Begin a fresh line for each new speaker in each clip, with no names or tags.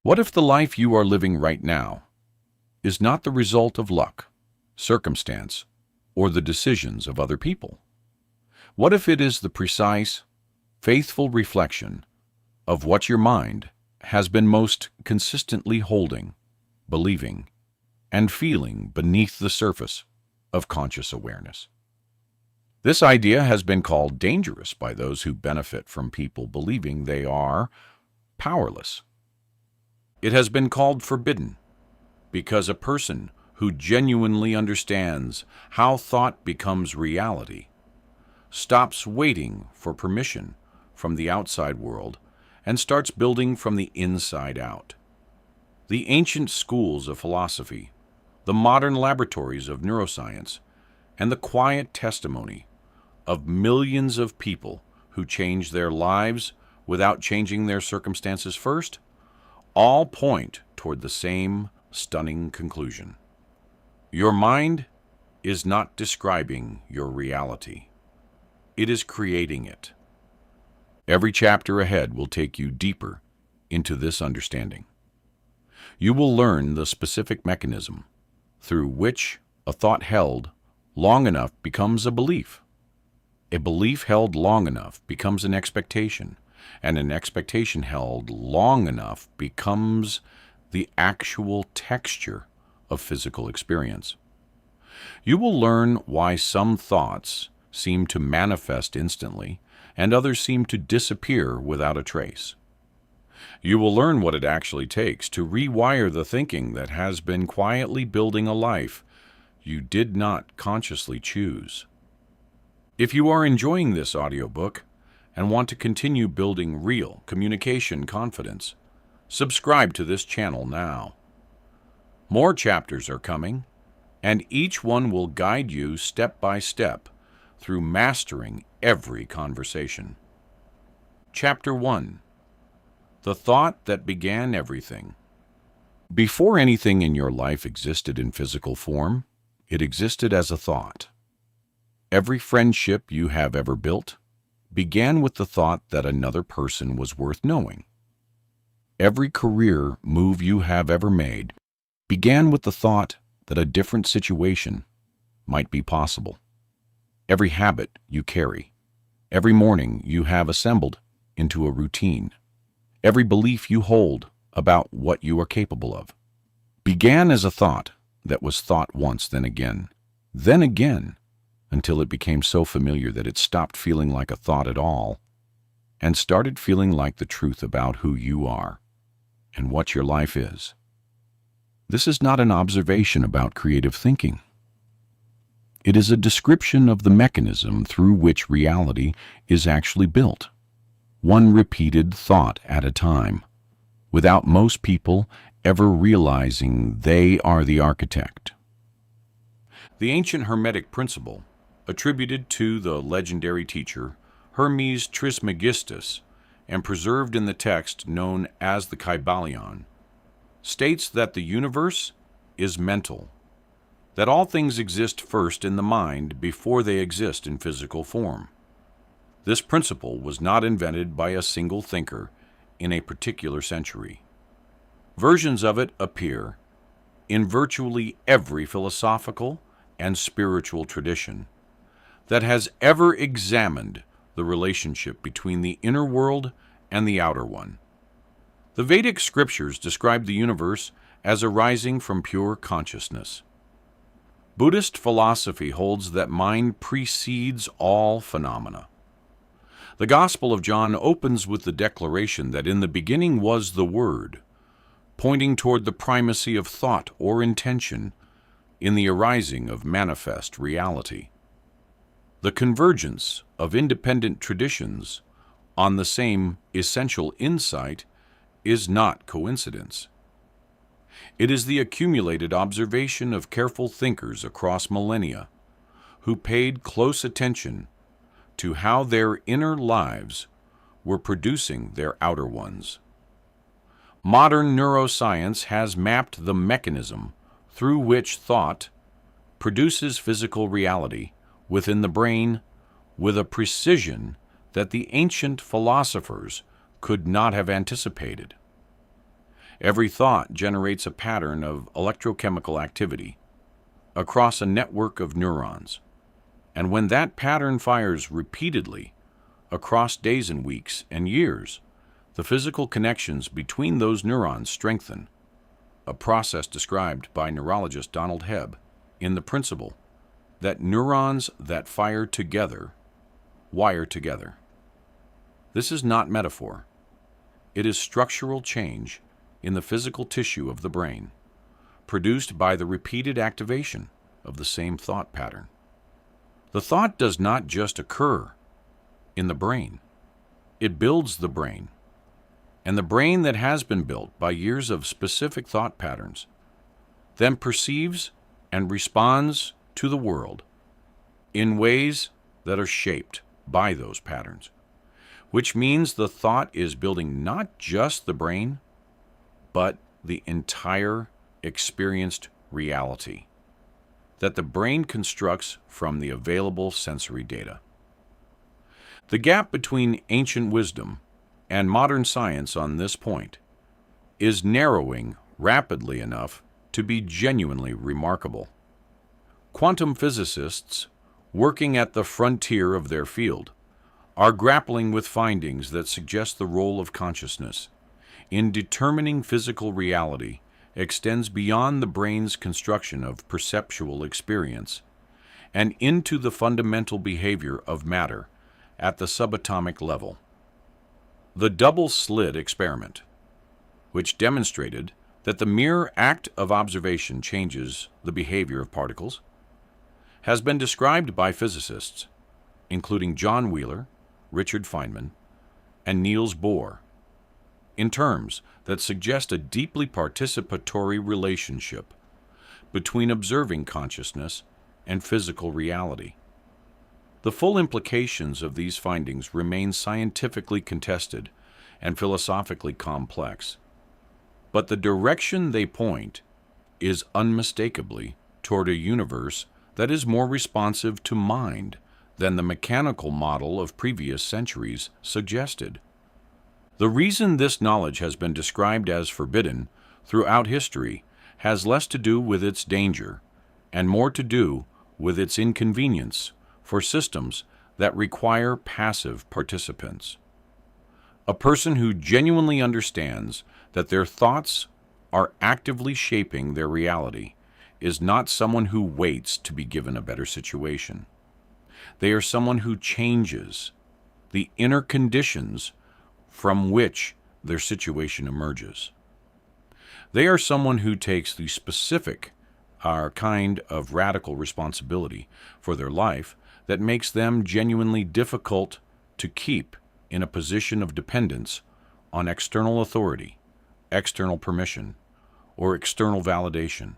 What if the life you are living right now is not the result of luck, circumstance, or the decisions of other people? What if it is the precise, faithful reflection of what your mind has been most consistently holding, believing, and feeling beneath the surface of conscious awareness? This idea has been called dangerous by those who benefit from people believing they are powerless. It has been called forbidden because a person who genuinely understands how thought becomes reality stops waiting for permission from the outside world and starts building from the inside out. The ancient schools of philosophy, the modern laboratories of neuroscience, and the quiet testimony of millions of people who changed their lives without changing their circumstances first, all point toward the same stunning conclusion. Your mind is not describing your reality. It is creating it. Every chapter ahead will take you deeper into this understanding. You will learn the specific mechanism through which a thought held long enough becomes a belief. A belief held long enough becomes an expectation, and an expectation held long enough becomes the actual texture of physical experience. You will learn why some thoughts seem to manifest instantly and others seem to disappear without a trace. You will learn what it actually takes to rewire the thinking that has been quietly building a life you did not consciously choose. If you are enjoying this audiobook and want to continue building real communication confidence, subscribe to this channel now. More chapters are coming, and each one will guide you step by step through mastering every conversation. Chapter 1. The Thought That Began Everything. Before anything in your life existed in physical form, it existed as a thought. Every friendship you have ever built began with the thought that another person was worth knowing. Every career move you have ever made began with the thought that a different situation might be possible. Every habit you carry, every morning you have assembled into a routine, every belief you hold about what you are capable of, began as a thought that was thought once, then again, until it became so familiar that it stopped feeling like a thought at all and started feeling like the truth about who you are and what your life is. This is not an observation about creative thinking. It is a description of the mechanism through which reality is actually built, one repeated thought at a time, without most people ever realizing they are the architect. The ancient Hermetic principle, attributed to the legendary teacher Hermes Trismegistus and preserved in the text known as the Kybalion, states that the universe is mental, that all things exist first in the mind before they exist in physical form. This principle was not invented by a single thinker in a particular century. Versions of it appear in virtually every philosophical and spiritual tradition that has ever examined the relationship between the inner world and the outer one. The Vedic scriptures describe the universe as arising from pure consciousness. Buddhist philosophy holds that mind precedes all phenomena. The Gospel of John opens with the declaration that in the beginning was the Word, pointing toward the primacy of thought or intention in the arising of manifest reality. The convergence of independent traditions on the same essential insight is not coincidence. It is the accumulated observation of careful thinkers across millennia who paid close attention to how their inner lives were producing their outer ones. Modern neuroscience has mapped the mechanism through which thought produces physical reality within the brain with a precision that the ancient philosophers could not have anticipated. Every thought generates a pattern of electrochemical activity across a network of neurons, and when that pattern fires repeatedly across days and weeks and years, the physical connections between those neurons strengthen, a process described by neurologist Donald Hebb in the principle that neurons that fire together wire together. This is not metaphor. It is structural change in the physical tissue of the brain, produced by the repeated activation of the same thought pattern. The thought does not just occur in the brain. It builds the brain, and the brain that has been built by years of specific thought patterns then perceives and responds to the world in ways that are shaped by those patterns, which means the thought is building not just the brain, but the entire experienced reality that the brain constructs from the available sensory data. The gap between ancient wisdom and modern science on this point is narrowing rapidly enough to be genuinely remarkable. Quantum physicists, working at the frontier of their field, are grappling with findings that suggest the role of consciousness in determining physical reality extends beyond the brain's construction of perceptual experience and into the fundamental behavior of matter at the subatomic level. The double-slit experiment, which demonstrated that the mere act of observation changes the behavior of particles, has been described by physicists, including John Wheeler, Richard Feynman, and Niels Bohr, in terms that suggest a deeply participatory relationship between observing consciousness and physical reality. The full implications of these findings remain scientifically contested and philosophically complex, but the direction they point is unmistakably toward a universe that is more responsive to mind than the mechanical model of previous centuries suggested. The reason this knowledge has been described as forbidden throughout history has less to do with its danger and more to do with its inconvenience for systems that require passive participants. A person who genuinely understands that their thoughts are actively shaping their reality is not someone who waits to be given a better situation. They are someone who changes the inner conditions from which their situation emerges. They are someone who takes the specific kind of radical responsibility for their life that makes them genuinely difficult to keep in a position of dependence on external authority, external permission, or external validation.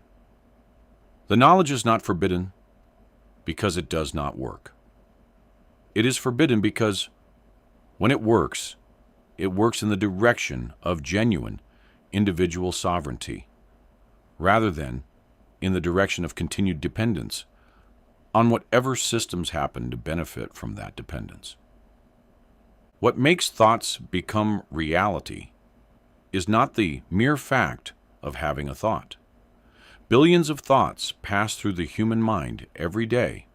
The knowledge is not forbidden because it does not work. It is forbidden because when it works in the direction of genuine individual sovereignty, rather than in the direction of continued dependence on whatever systems happen to benefit from that dependence. What makes thoughts become reality is not the mere fact of having a thought. Billions of thoughts pass through the human mind every day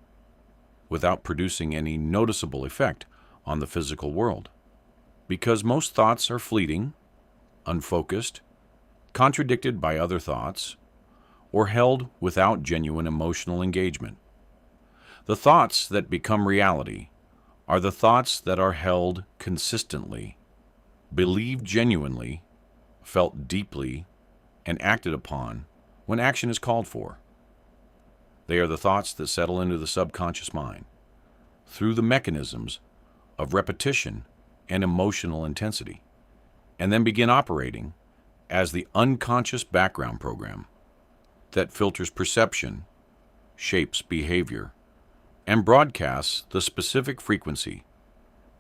without producing any noticeable effect on the physical world, because most thoughts are fleeting, unfocused, contradicted by other thoughts, or held without genuine emotional engagement. The thoughts that become reality are the thoughts that are held consistently, believed genuinely, felt deeply, and acted upon when action is called for. They are the thoughts that settle into the subconscious mind through the mechanisms of repetition and emotional intensity, and then begin operating as the unconscious background program that filters perception, shapes behavior, and broadcasts the specific frequency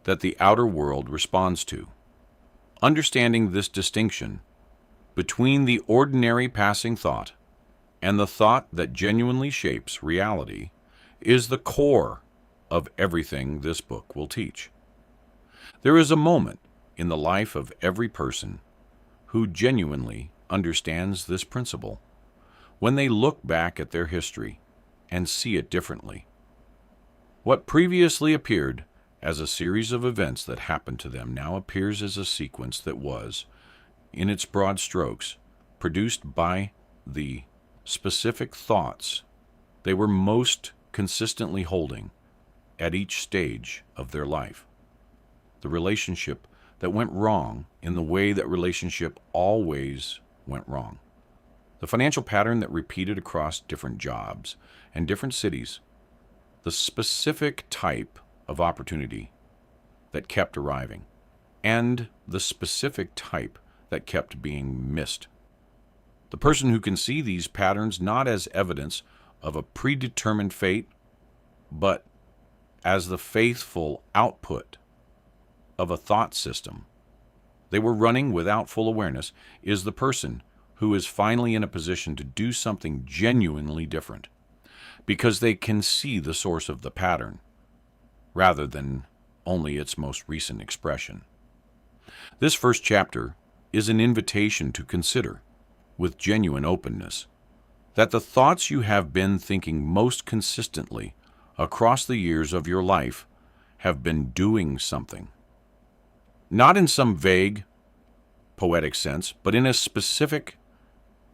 that the outer world responds to. Understanding this distinction between the ordinary passing thought and the thought that genuinely shapes reality is the core of everything this book will teach. There is a moment in the life of every person who genuinely understands this principle when they look back at their history and see it differently. What previously appeared as a series of events that happened to them now appears as a sequence that was, in its broad strokes, produced by the specific thoughts they were most consistently holding at each stage of their life. The relationship that went wrong in the way that relationship always went wrong. The financial pattern that repeated across different jobs and different cities. The specific type of opportunity that kept arriving, and the specific type that kept being missed. The person who can see these patterns not as evidence of a predetermined fate, but as the faithful output of a thought system they were running without full awareness, is the person who is finally in a position to do something genuinely different, because they can see the source of the pattern, rather than only its most recent expression. This first chapter is an invitation to consider, with genuine openness, that the thoughts you have been thinking most consistently across the years of your life have been doing something. Not in some vague, poetic sense, but in a specific,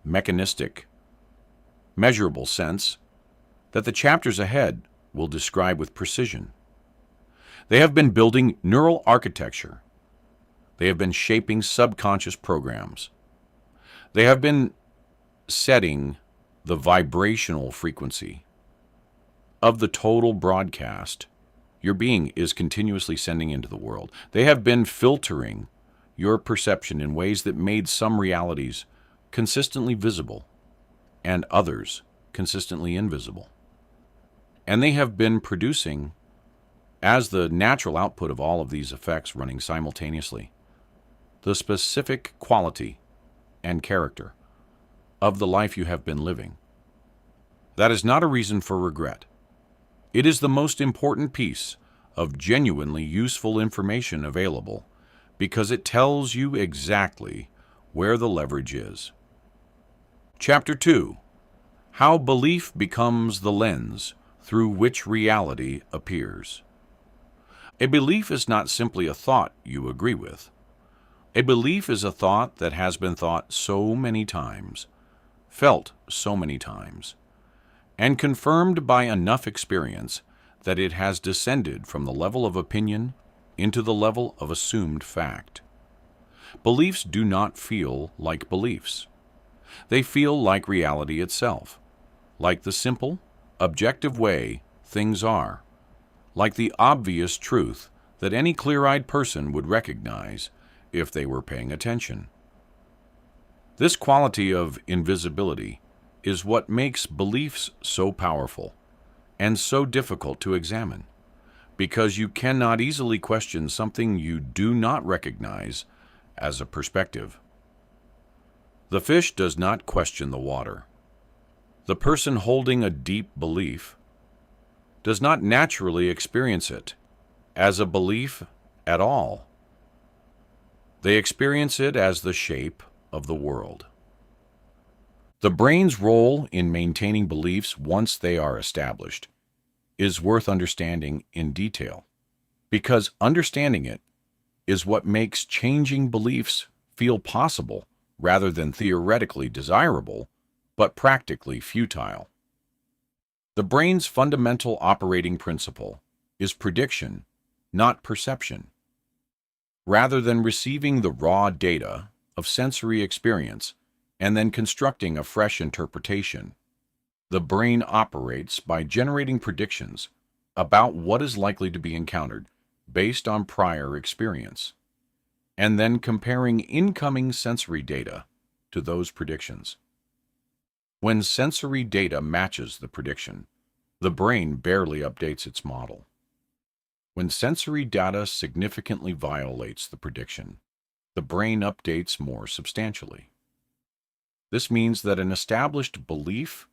mechanistic, measurable sense that the chapters ahead will describe with precision. They have been building neural architecture. They have been shaping subconscious programs. They have been setting the vibrational frequency of the total broadcast your being is continuously sending into the world. They have been filtering your perception in ways that made some realities consistently visible and others consistently invisible. And they have been producing, as the natural output of all of these effects running simultaneously, the specific quality and character of the life you have been living. That is not a reason for regret. It is the most important piece of genuinely useful information available because it tells you exactly where the leverage is. Chapter 2. How Belief Becomes the Lens Through Which Reality Appears. A belief is not simply a thought you agree with. A belief is a thought that has been thought so many times, felt so many times, and confirmed by enough experience that it has descended from the level of opinion into the level of assumed fact. Beliefs do not feel like beliefs. They feel like reality itself, like the simple, objective way things are, like the obvious truth that any clear-eyed person would recognize if they were paying attention. This quality of invisibility is what makes beliefs so powerful and so difficult to examine, because you cannot easily question something you do not recognize as a perspective. The fish does not question the water. The person holding a deep belief does not naturally experience it as a belief at all. They experience it as the shape of the world. The brain's role in maintaining beliefs once they are established is worth understanding in detail, because understanding it is what makes changing beliefs feel possible rather than theoretically desirable, but practically futile. The brain's fundamental operating principle is prediction, not perception. Rather than receiving the raw data of sensory experience and then constructing a fresh interpretation, the brain operates by generating predictions about what is likely to be encountered based on prior experience, and then comparing incoming sensory data to those predictions. When sensory data matches the prediction, the brain barely updates its model. When sensory data significantly violates the prediction, the brain updates more substantially. This means that an established belief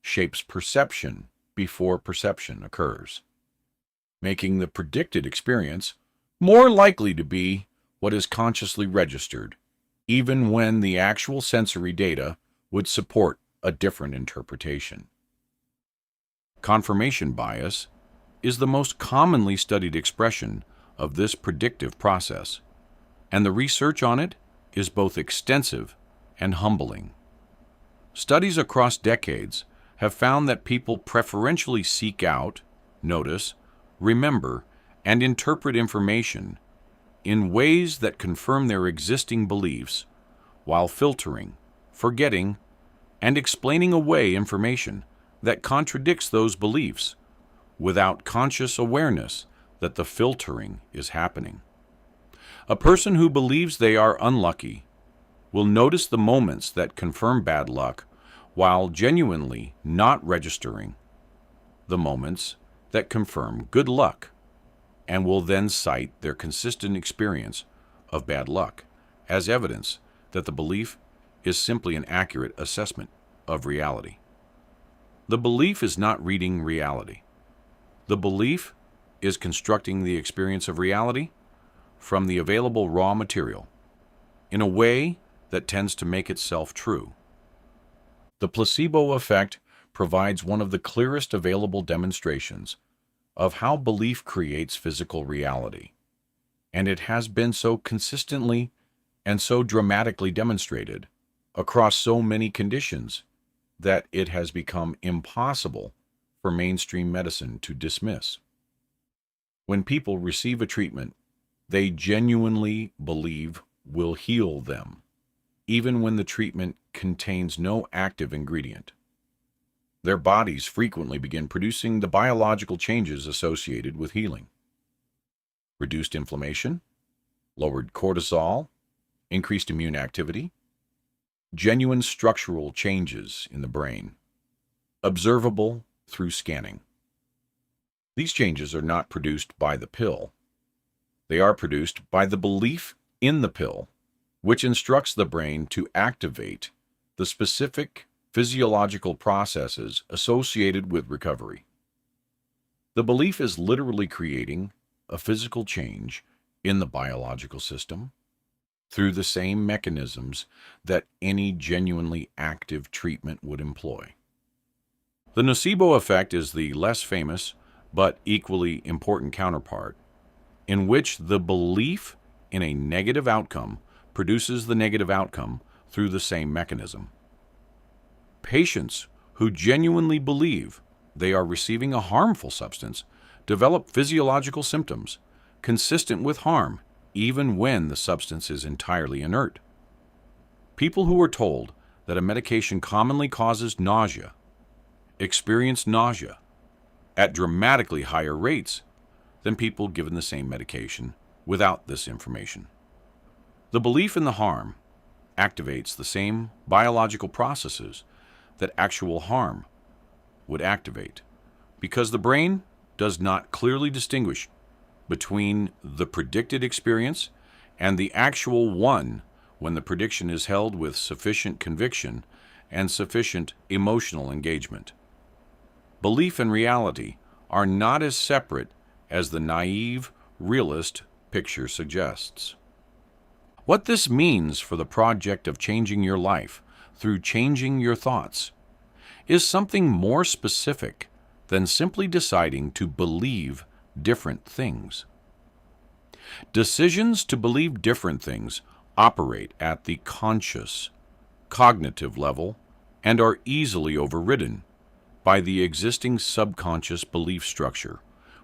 shapes perception before perception occurs, making the predicted experience more likely to be what is consciously registered even when the actual sensory data would support a different interpretation. Confirmation bias is the most commonly studied expression of this predictive process, and the research on it is both extensive and humbling. Studies across decades have found that people preferentially seek out, notice, remember, and interpret information in ways that confirm their existing beliefs while filtering, forgetting, and explaining away information that contradicts those beliefs without conscious awareness that the filtering is happening. A person who believes they are unlucky will notice the moments that confirm bad luck while genuinely not registering the moments that confirm good luck, and will then cite their consistent experience of bad luck as evidence that the belief is simply an accurate assessment of reality. The belief is not reading reality. The belief is constructing the experience of reality from the available raw material in a way that tends to make itself true. The placebo effect provides one of the clearest available demonstrations of how belief creates physical reality, and it has been so consistently and so dramatically demonstrated across so many conditions that it has become impossible for mainstream medicine to dismiss. When people receive a treatment they genuinely believe will heal them, even when the treatment contains no active ingredient, their bodies frequently begin producing the biological changes associated with healing. Reduced inflammation, lowered cortisol, increased immune activity, genuine structural changes in the brain, observable through scanning. These changes are not produced by the pill. They are produced by the belief in the pill, which instructs the brain to activate the specific physiological processes associated with recovery. The belief is literally creating a physical change in the biological system through the same mechanisms that any genuinely active treatment would employ. The nocebo effect is the less famous but equally important counterpart, in which the belief in a negative outcome produces the negative outcome through the same mechanism. Patients who genuinely believe they are receiving a harmful substance develop physiological symptoms consistent with harm even when the substance is entirely inert. People who are told that a medication commonly causes nausea experience nausea at dramatically higher rates than people given the same medication without this information. The belief in the harm activates the same biological processes that actual harm would activate, because the brain does not clearly distinguish between the predicted experience and the actual one when the prediction is held with sufficient conviction and sufficient emotional engagement. Belief and reality are not as separate as the naive, realist picture suggests. What this means for the project of changing your life through changing your thoughts is something more specific than simply deciding to believe different things. Decisions to believe different things operate at the conscious, cognitive level and are easily overridden by the existing subconscious belief structure,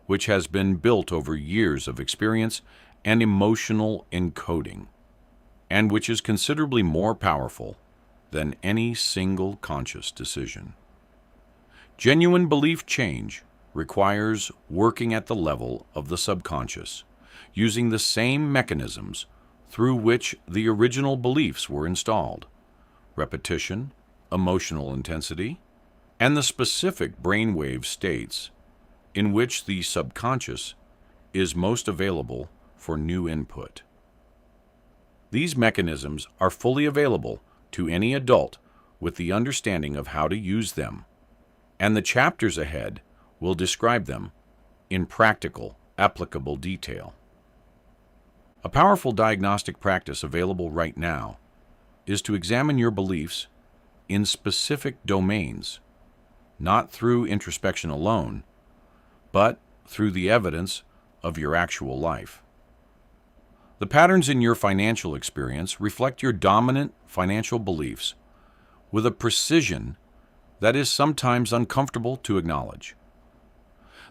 which has been built over years of experience and emotional encoding, and which is considerably more powerful than any single conscious decision. Genuine belief change requires working at the level of the subconscious, using the same mechanisms through which the original beliefs were installed: repetition, emotional intensity, and the specific brainwave states in which the subconscious is most available for new input. These mechanisms are fully available to any adult with the understanding of how to use them, and the chapters ahead will describe them in practical, applicable detail. A powerful diagnostic practice available right now is to examine your beliefs in specific domains, not through introspection alone, but through the evidence of your actual life. The patterns in your financial experience reflect your dominant financial beliefs with a precision that is sometimes uncomfortable to acknowledge.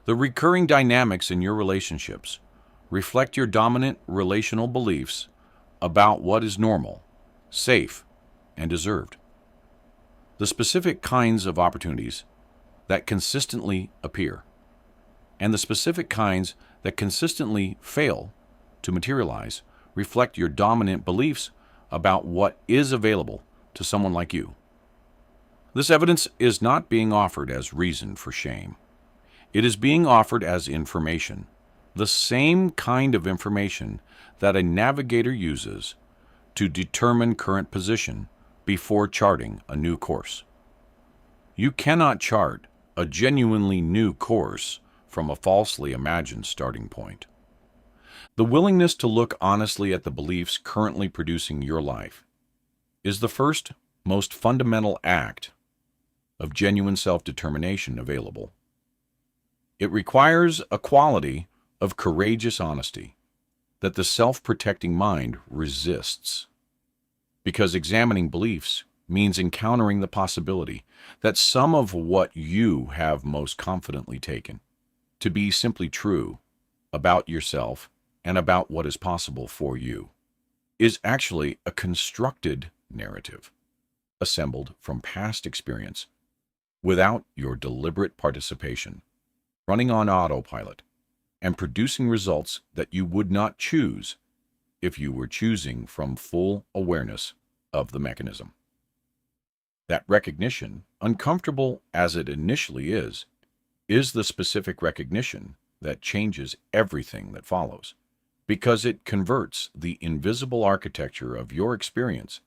The recurring dynamics in your relationships reflect your dominant relational beliefs about what is normal, safe, and deserved. The specific kinds of opportunities that consistently appear, and the specific kinds that consistently fail to materialize reflect your dominant beliefs about what is available to someone like you. This evidence is not being offered as reason for shame. It is being offered as information, the same kind of information that a navigator uses to determine current position before charting a new course. You cannot chart a genuinely new course from a falsely imagined starting point. The willingness to look honestly at the beliefs currently producing your life is the first, most fundamental act of genuine self-determination available. It requires a quality of courageous honesty that the self-protecting mind resists, because examining beliefs means encountering the possibility that some of what you have most confidently taken to be simply true about yourself and about what is possible for you is actually a constructed narrative assembled from past experience without your deliberate participation, running on autopilot and producing results that you would not choose if you were choosing from full awareness of the mechanism. That recognition, uncomfortable as it initially is the specific recognition that changes everything that follows, because it converts the invisible architecture of your experience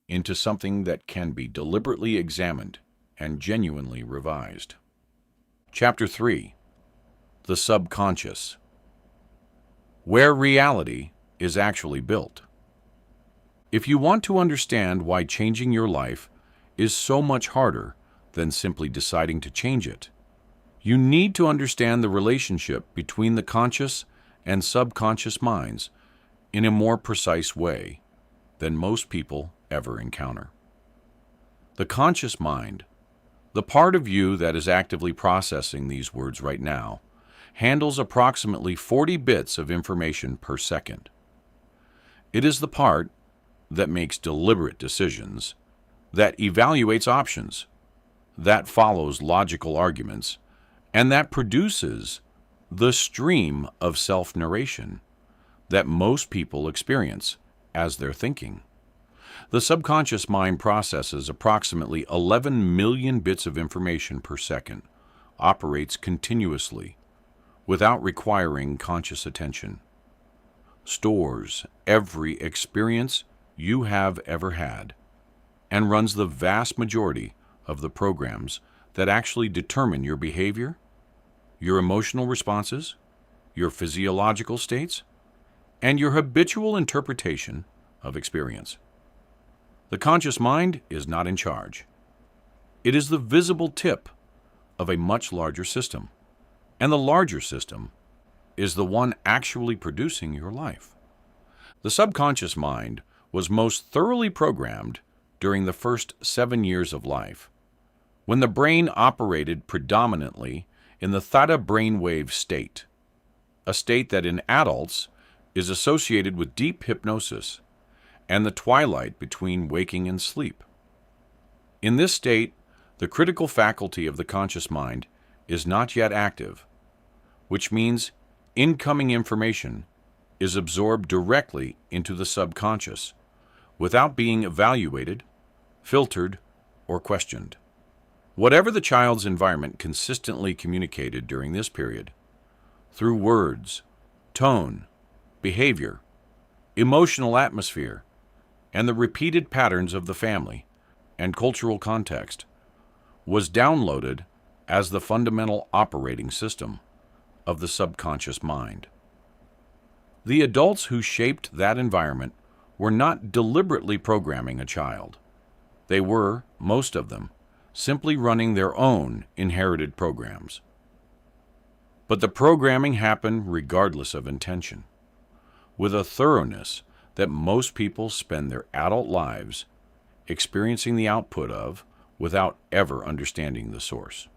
into something that can be deliberately examined and genuinely revised. Chapter 3. The Subconscious. Where reality is actually built. If you want to understand why changing your life is so much harder than simply deciding to change it, you need to understand the relationship between the conscious and subconscious minds in a more precise way than most people ever encounter. The conscious mind, the part of you that is actively processing these words right now, handles approximately 40 bits of information per second. It is the part that makes deliberate decisions, that evaluates options, that follows logical arguments, and that produces the stream of self-narration that most people experience as they're thinking. The subconscious mind processes approximately 11 million bits of information per second, operates continuously, without requiring conscious attention, stores every experience you have ever had, and runs the vast majority of the programs that actually determine your behavior, your emotional responses, your physiological states, and your habitual interpretation of experience. The conscious mind is not in charge. It is the visible tip of a much larger system, and the larger system is the one actually producing your life. The subconscious mind was most thoroughly programmed during the first 7 years of life, when the brain operated predominantly in the theta brainwave state, a state that in adults is associated with deep hypnosis and the twilight between waking and sleep. In this state, the critical faculty of the conscious mind is not yet active, which means incoming information is absorbed directly into the subconscious without being evaluated, filtered, or questioned. Whatever the child's environment consistently communicated during this period, through words, tone, behavior, emotional atmosphere, and the repeated patterns of the family and cultural context, was downloaded as the fundamental operating system of the subconscious mind. The adults who shaped that environment were not deliberately programming a child. They were, most of them, simply running their own inherited programs. But the programming happened regardless of intention, with a thoroughness that most people spend their adult lives experiencing the output of without ever understanding the source.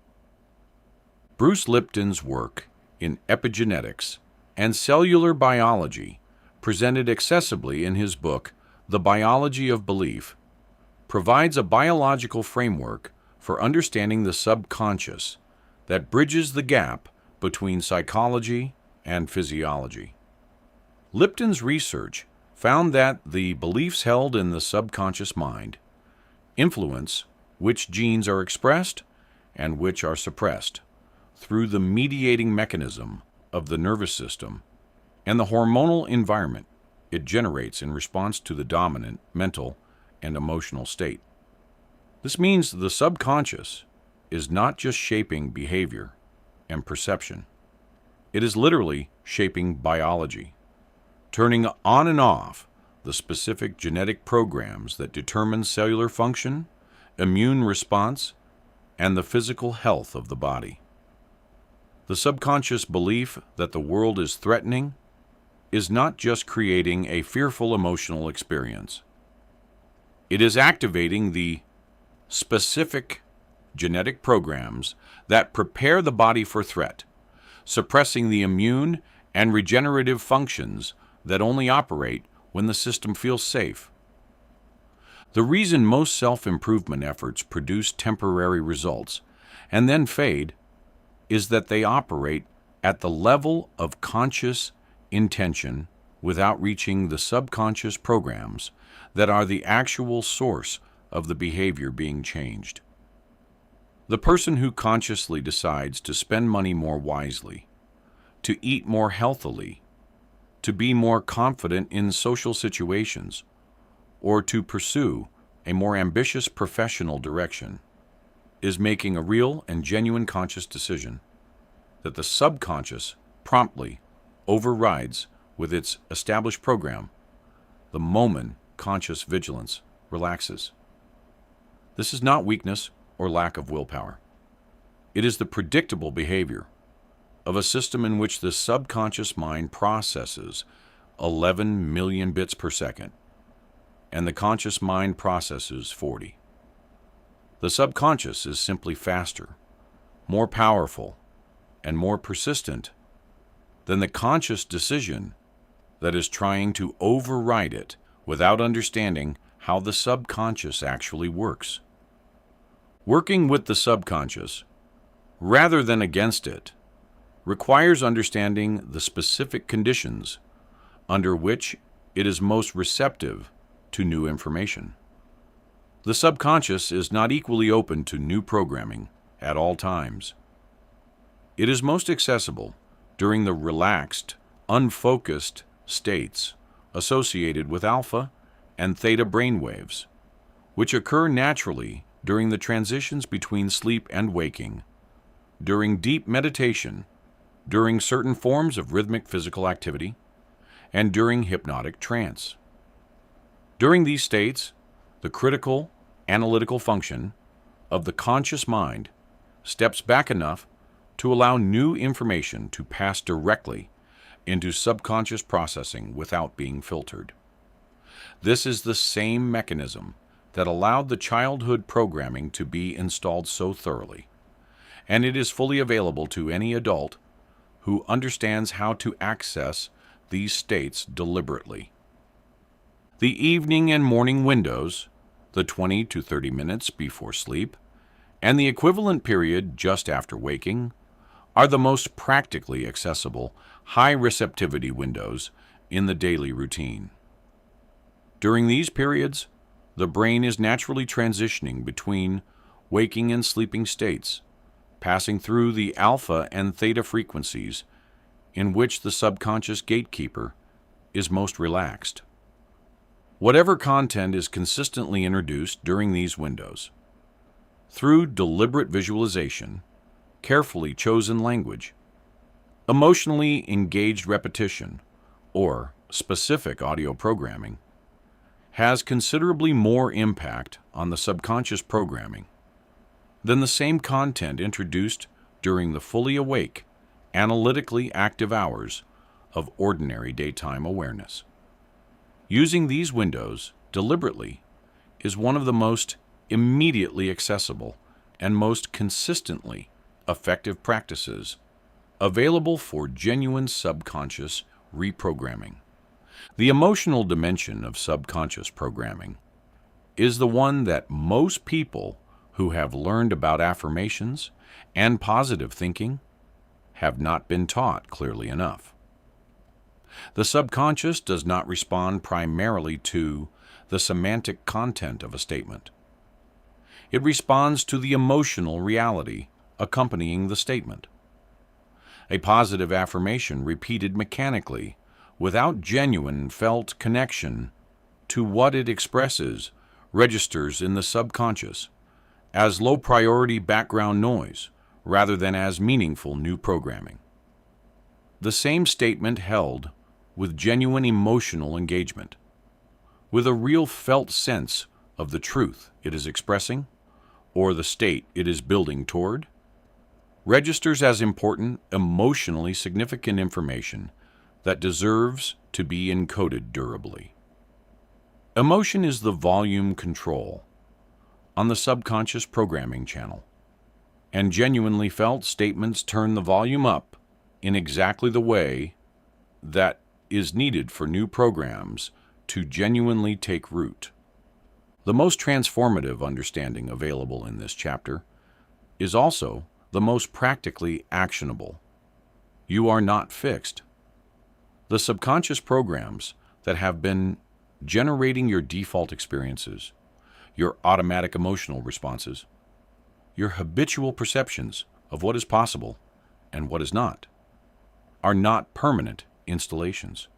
Bruce Lipton's work in epigenetics and cellular biology, presented accessibly in his book, The Biology of Belief, provides a biological framework for understanding the subconscious that bridges the gap between psychology and physiology. Lipton's research found that the beliefs held in the subconscious mind influence which genes are expressed and which are suppressed through the mediating mechanism of the nervous system and the hormonal environment it generates in response to the dominant mental and emotional state. This means the subconscious is not just shaping behavior and perception. It is literally shaping biology, turning on and off the specific genetic programs that determine cellular function, immune response, and the physical health of the body. The subconscious belief that the world is threatening is not just creating a fearful emotional experience. It is activating the specific genetic programs that prepare the body for threat, suppressing the immune and regenerative functions that only operate when the system feels safe. The reason most self-improvement efforts produce temporary results and then fade is that they operate at the level of conscious intention without reaching the subconscious programs that are the actual source of the behavior being changed. The person who consciously decides to spend money more wisely, to eat more healthily, to be more confident in social situations, or to pursue a more ambitious professional direction, is making a real and genuine conscious decision that the subconscious promptly overrides with its established program the moment conscious vigilance relaxes. This is not weakness or lack of willpower. It is the predictable behavior of a system in which the subconscious mind processes 11 million bits per second, and the conscious mind processes 40. The subconscious is simply faster, more powerful, and more persistent than the conscious decision that is trying to override it without understanding how the subconscious actually works. Working with the subconscious, rather than against it, requires understanding the specific conditions under which it is most receptive to new information. The subconscious is not equally open to new programming at all times. It is most accessible during the relaxed, unfocused states associated with alpha and theta brainwaves, which occur naturally during the transitions between sleep and waking, during deep meditation, during certain forms of rhythmic physical activity, and during hypnotic trance. During these states, the critical, analytical function of the conscious mind steps back enough to allow new information to pass directly into subconscious processing without being filtered. This is the same mechanism that allowed the childhood programming to be installed so thoroughly, and it is fully available to any adult who understands how to access these states deliberately. The evening and morning windows, the 20 to 30 minutes before sleep, and the equivalent period just after waking, are the most practically accessible high receptivity windows in the daily routine. During these periods, the brain is naturally transitioning between waking and sleeping states, passing through the alpha and theta frequencies in which the subconscious gatekeeper is most relaxed. Whatever content is consistently introduced during these windows, through deliberate visualization, carefully chosen language, emotionally engaged repetition, or specific audio programming, has considerably more impact on the subconscious programming than the same content introduced during the fully awake, analytically active hours of ordinary daytime awareness. Using these windows deliberately is one of the most immediately accessible and most consistently effective practices available for genuine subconscious reprogramming. The emotional dimension of subconscious programming is the one that most people who have learned about affirmations and positive thinking have not been taught clearly enough. The subconscious does not respond primarily to the semantic content of a statement. It responds to the emotional reality accompanying the statement. A positive affirmation repeated mechanically, without genuine felt connection to what it expresses, registers in the subconscious as low-priority background noise rather than as meaningful new programming. The same statement held with genuine emotional engagement, with a real felt sense of the truth it is expressing or the state it is building toward, registers as important, emotionally significant information that deserves to be encoded durably. Emotion is the volume control on the subconscious programming channel, and genuinely felt statements turn the volume up in exactly the way that is needed for new programs to genuinely take root. The most transformative understanding available in this chapter is also the most practically actionable. You are not fixed. The subconscious programs that have been generating your default experiences, your automatic emotional responses, your habitual perceptions of what is possible and what is not, are not permanent installations.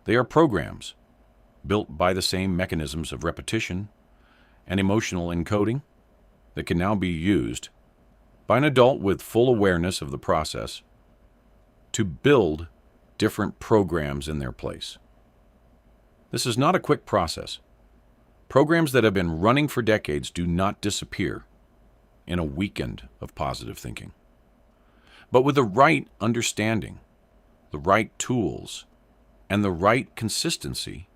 They are programs built by the same mechanisms of repetition and emotional encoding that can now be used by an adult with full awareness of the process to build different programs in their place. This is not a quick process. Programs that have been running for decades do not disappear in a weekend of positive thinking. But with the right understanding, the right tools, and the right consistency,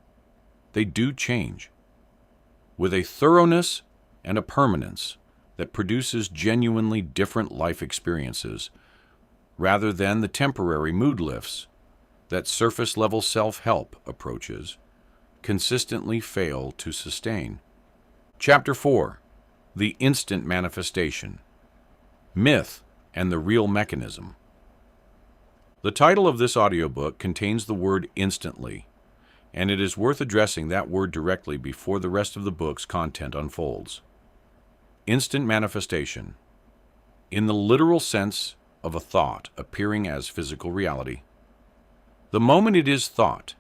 they do change, with a thoroughness and a permanence that produces genuinely different life experiences rather than the temporary mood lifts that surface-level self-help approaches consistently fail to sustain. Chapter 4. The Instant Manifestation. Myth and the Real Mechanism. The title of this audiobook contains the word instantly, and it is worth addressing that word directly before the rest of the book's content unfolds. Instant manifestation, in the literal sense of a thought appearing as physical reality. The moment it is thought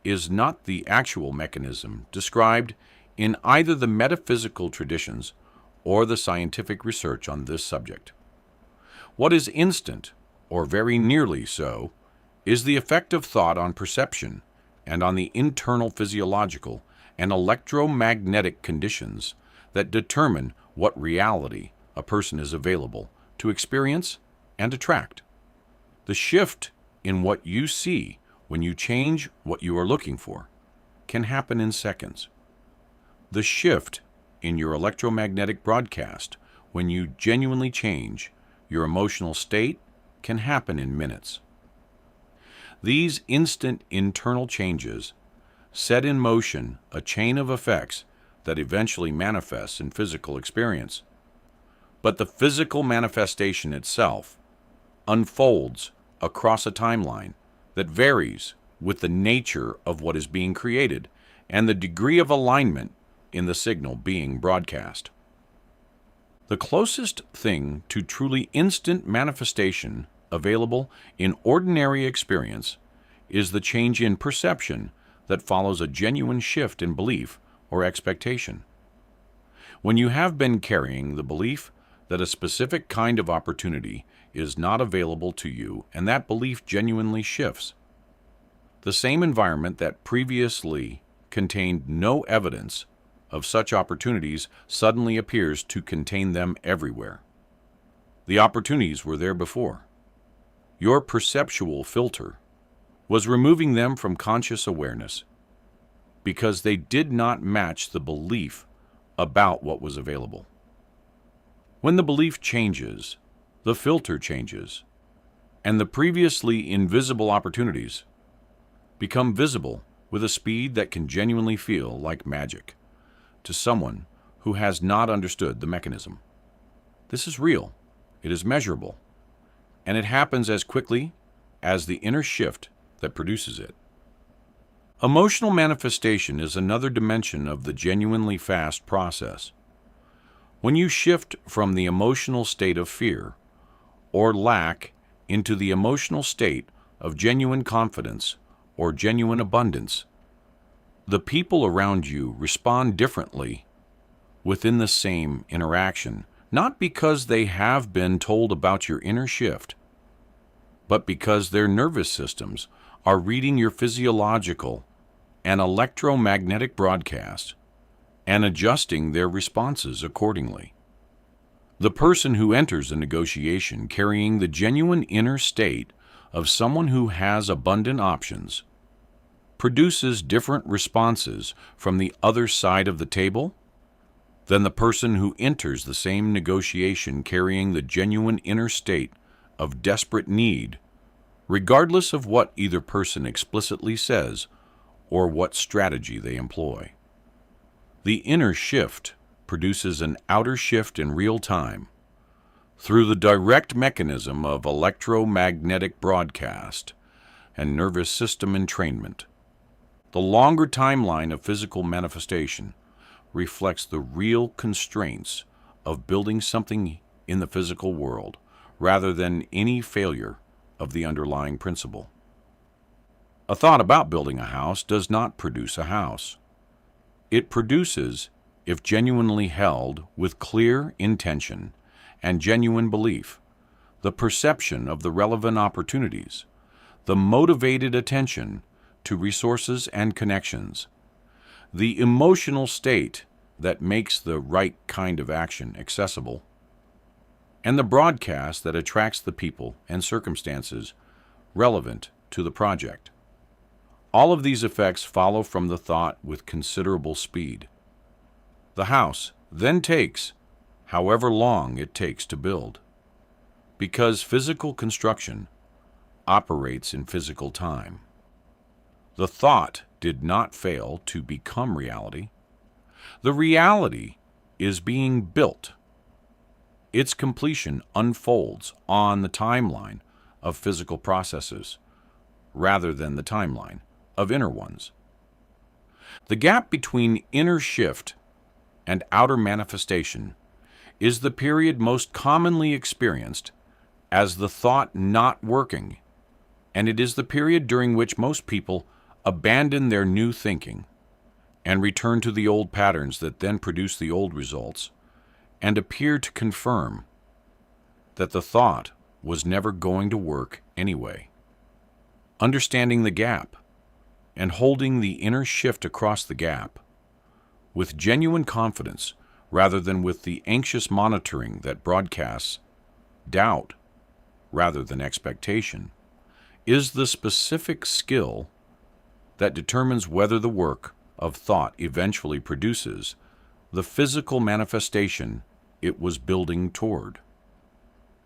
is not the actual mechanism described in either the metaphysical traditions or the scientific research on this subject. What is instant, or very nearly so, is the effect of thought on perception and on the internal physiological and electromagnetic conditions that determine what reality a person is available to experience and attract. The shift in what you see when you change what you are looking for can happen in seconds. The shift in your electromagnetic broadcast when you genuinely change your emotional state can happen in minutes. These instant internal changes set in motion a chain of effects that eventually manifests in physical experience. But the physical manifestation itself unfolds across a timeline that varies with the nature of what is being created and the degree of alignment in the signal being broadcast. The closest thing to truly instant manifestation available in ordinary experience is the change in perception that follows a genuine shift in belief or expectation. When you have been carrying the belief that a specific kind of opportunity is not available to you and that belief genuinely shifts, the same environment that previously contained no evidence of such opportunities suddenly appears to contain them everywhere. The opportunities were there before. Your perceptual filter was removing them from conscious awareness because they did not match the belief about what was available. When the belief changes, the filter changes, and the previously invisible opportunities become visible with a speed that can genuinely feel like magic to someone who has not understood the mechanism. This is real, it is measurable, and it happens as quickly as the inner shift that produces it. Emotional manifestation is another dimension of the genuinely fast process. When you shift from the emotional state of fear or lack into the emotional state of genuine confidence or genuine abundance, the people around you respond differently within the same interaction, not because they have been told about your inner shift, but because their nervous systems are reading your physiological and electromagnetic broadcast and adjusting their responses accordingly. The person who enters a negotiation carrying the genuine inner state of someone who has abundant options produces different responses from the other side of the table than the person who enters the same negotiation carrying the genuine inner state of desperate need, regardless of what either person explicitly says or what strategy they employ. The inner shift produces an outer shift in real time through the direct mechanism of electromagnetic broadcast and nervous system entrainment. The longer timeline of physical manifestation reflects the real constraints of building something in the physical world rather than any failure of the underlying principle. A thought about building a house does not produce a house. It produces, if genuinely held with clear intention and genuine belief, the perception of the relevant opportunities, the motivated attention to resources and connections, the emotional state that makes the right kind of action accessible, and the broadcast that attracts the people and circumstances relevant to the project. All of these effects follow from the thought with considerable speed. The house then takes however long it takes to build, because physical construction operates in physical time. The thought did not fail to become reality. The reality is being built. Its completion unfolds on the timeline of physical processes rather than the timeline of inner ones. The gap between inner shift and outer manifestation is the period most commonly experienced as the thought not working, and it is the period during which most people abandon their new thinking and return to the old patterns that then produce the old results and appear to confirm that the thought was never going to work anyway. Understanding the gap and holding the inner shift across the gap with genuine confidence rather than with the anxious monitoring that broadcasts doubt rather than expectation is the specific skill that determines whether the work of thought eventually produces the physical manifestation it was building toward.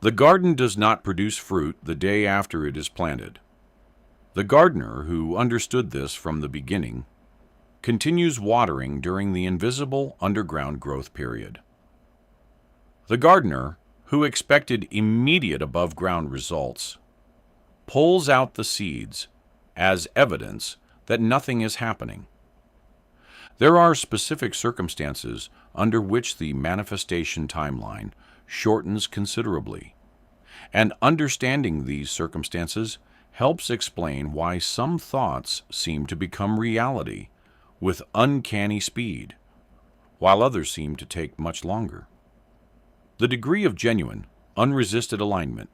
The garden does not produce fruit the day after it is planted. The gardener, who understood this from the beginning, continues watering during the invisible underground growth period. The gardener, who expected immediate above-ground results, pulls out the seeds as evidence that nothing is happening. There are specific circumstances under which the manifestation timeline shortens considerably, and understanding these circumstances helps explain why some thoughts seem to become reality with uncanny speed, while others seem to take much longer. The degree of genuine, unresisted alignment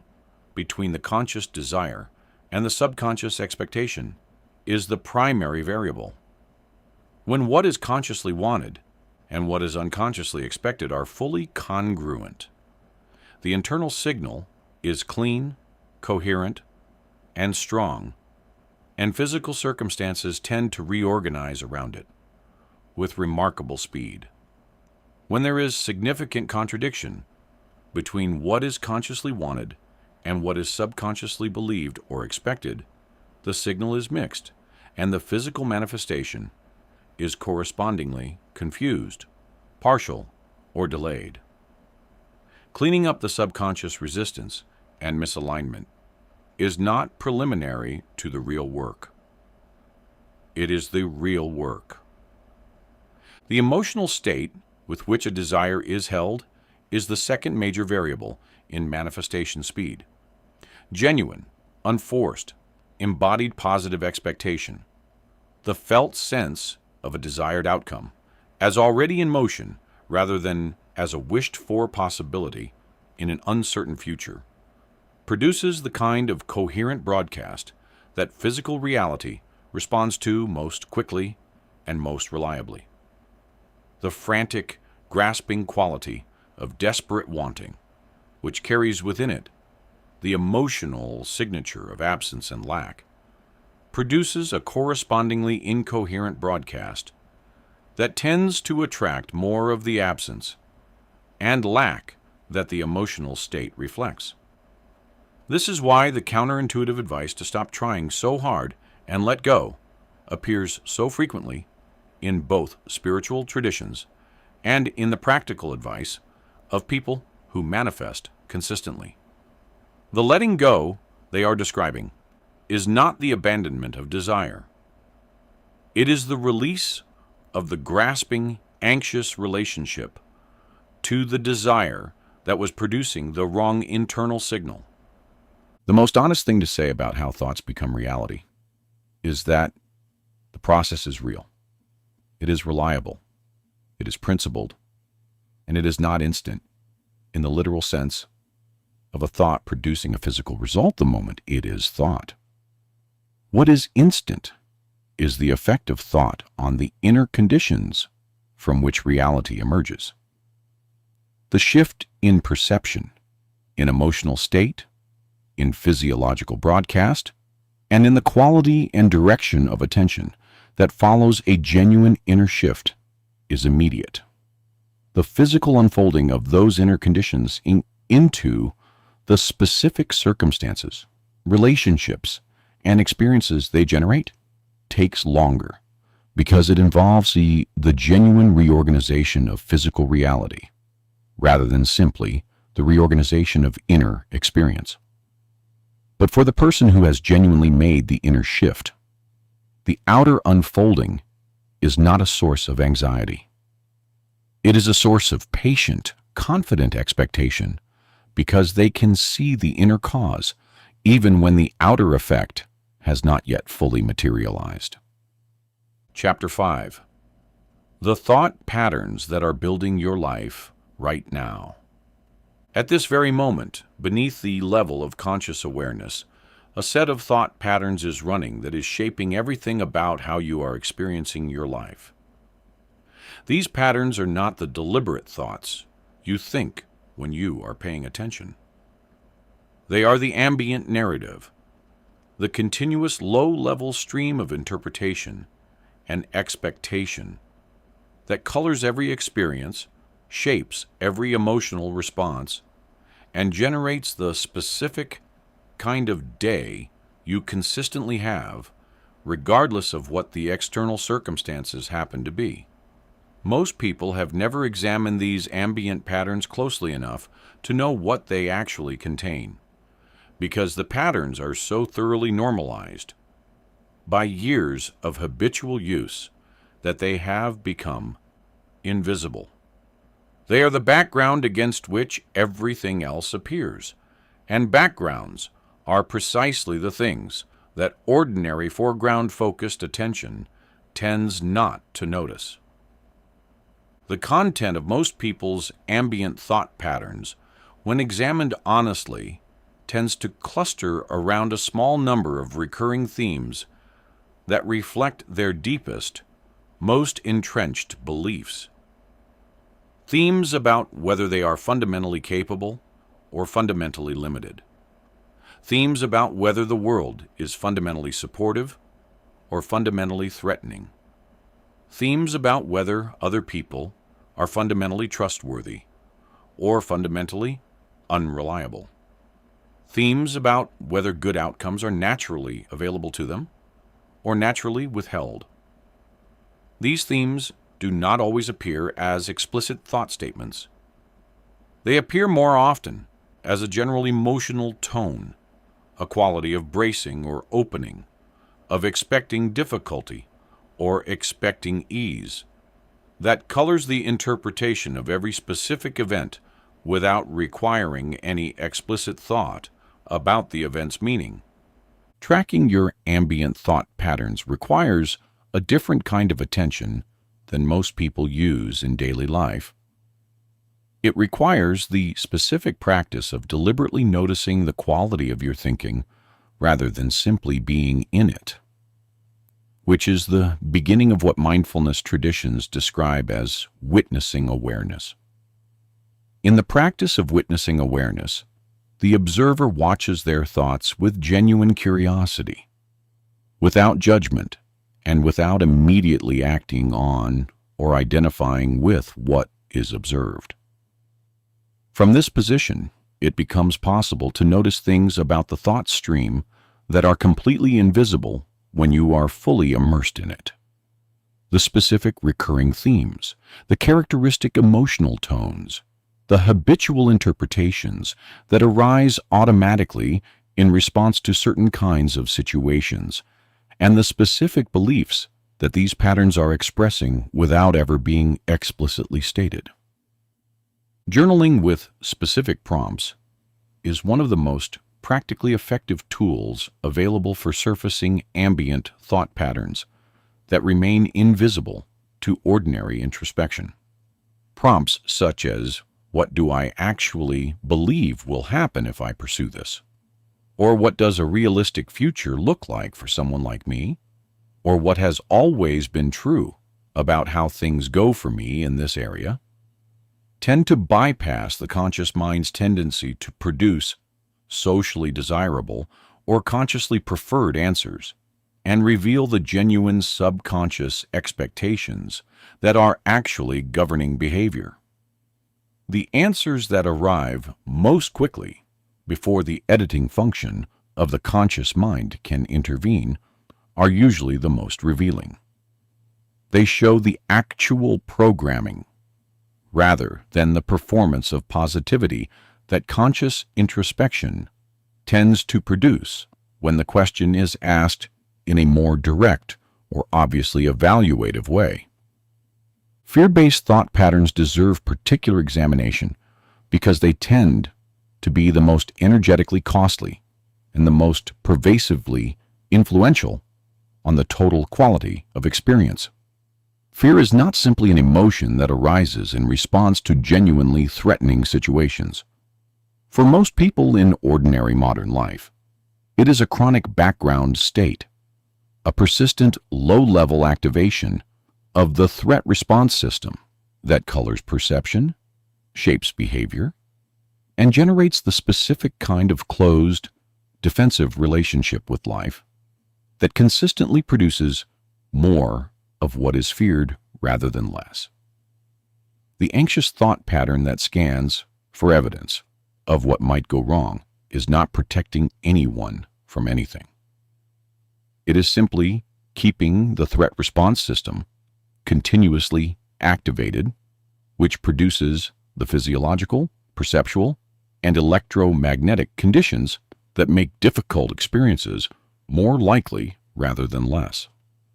between the conscious desire and the subconscious expectation is the primary variable. when what is consciously wanted and what is unconsciously expected are fully congruent. The internal signal is clean, coherent, and strong, and physical circumstances tend to reorganize around it with remarkable speed. When there is significant contradiction between what is consciously wanted and what is subconsciously believed or expected, the signal is mixed, and the physical manifestation is correspondingly confused, partial, or delayed. Cleaning up the subconscious resistance and misalignment is not preliminary to the real work. It is the real work. The emotional state with which a desire is held is the second major variable in manifestation speed. Genuine, unforced, embodied positive expectation, the felt sense of a desired outcome, as already in motion rather than as a wished-for possibility in an uncertain future, produces the kind of coherent broadcast that physical reality responds to most quickly and most reliably. The frantic, grasping quality of desperate wanting, which carries within it the emotional signature of absence and lack, produces a correspondingly incoherent broadcast that tends to attract more of the absence and lack that the emotional state reflects. This is why the counterintuitive advice to stop trying so hard and let go appears so frequently in both spiritual traditions and in the practical advice of people who manifest consistently. The letting go they are describing is not the abandonment of desire. It is the release of the grasping, anxious relationship to the desire that was producing the wrong internal signal. The most honest thing to say about how thoughts become reality is that the process is real. It is reliable. It is principled. And it is not instant in the literal sense of a thought producing a physical result the moment it is thought. What is instant is the effect of thought on the inner conditions from which reality emerges. The shift in perception, in emotional state, in physiological broadcast, and in the quality and direction of attention that follows a genuine inner shift is immediate. The physical unfolding of those inner conditions into the specific circumstances, relationships, and experiences they generate takes longer because it involves the genuine reorganization of physical reality rather than simply the reorganization of inner experience. But for the person who has genuinely made the inner shift, the outer unfolding is not a source of anxiety. It is a source of patient, confident expectation because they can see the inner cause even when the outer effect has not yet fully materialized. Chapter 5. The thought patterns that are building your life right now. At this very moment, beneath the level of conscious awareness, a set of thought patterns is running that is shaping everything about how you are experiencing your life. These patterns are not the deliberate thoughts you think when you are paying attention. They are the ambient narrative, the continuous low-level stream of interpretation and expectation that colors every experience, shapes every emotional response, and generates the specific kind of day you consistently have, regardless of what the external circumstances happen to be. Most people have never examined these ambient patterns closely enough to know what they actually contain, because the patterns are so thoroughly normalized by years of habitual use that they have become invisible. They are the background against which everything else appears, and backgrounds are precisely the things that ordinary foreground-focused attention tends not to notice. The content of most people's ambient thought patterns, when examined honestly, tends to cluster around a small number of recurring themes that reflect their deepest, most entrenched beliefs. Themes about whether they are fundamentally capable or fundamentally limited. Themes about whether the world is fundamentally supportive or fundamentally threatening. Themes about whether other people are fundamentally trustworthy or fundamentally unreliable. Themes about whether good outcomes are naturally available to them or naturally withheld. These themes do not always appear as explicit thought statements. They appear more often as a general emotional tone, a quality of bracing or opening, of expecting difficulty or expecting ease, that colors the interpretation of every specific event without requiring any explicit thought about the event's meaning. Tracking your ambient thought patterns requires a different kind of attention than most people use in daily life. It requires the specific practice of deliberately noticing the quality of your thinking rather than simply being in it, which is the beginning of what mindfulness traditions describe as witnessing awareness. In the practice of witnessing awareness, the observer watches their thoughts with genuine curiosity, without judgment, and without immediately acting on or identifying with what is observed. From this position, it becomes possible to notice things about the thought stream that are completely invisible when you are fully immersed in it. The specific recurring themes, the characteristic emotional tones, the habitual interpretations that arise automatically in response to certain kinds of situations, and the specific beliefs that these patterns are expressing without ever being explicitly stated. Journaling with specific prompts is one of the most practically effective tools available for surfacing ambient thought patterns that remain invisible to ordinary introspection. Prompts such as, "What do I actually believe will happen if I pursue this?" Or "What does a realistic future look like for someone like me?" Or "What has always been true about how things go for me in this area?" tend to bypass the conscious mind's tendency to produce socially desirable or consciously preferred answers and reveal the genuine subconscious expectations that are actually governing behavior. The answers that arrive most quickly before the editing function of the conscious mind can intervene are usually the most revealing. They show the actual programming rather than the performance of positivity that conscious introspection tends to produce when the question is asked in a more direct or obviously evaluative way. Fear-based thought patterns deserve particular examination because they tend to be the most energetically costly and the most pervasively influential on the total quality of experience. Fear is not simply an emotion that arises in response to genuinely threatening situations. For most people in ordinary modern life, it is a chronic background state, a persistent low-level activation of the threat response system that colors perception, shapes behavior, and generates the specific kind of closed, defensive relationship with life that consistently produces more of what is feared rather than less. The anxious thought pattern that scans for evidence of what might go wrong is not protecting anyone from anything. It is simply keeping the threat response system continuously activated, which produces the physiological, perceptual, and electromagnetic conditions that make difficult experiences more likely rather than less.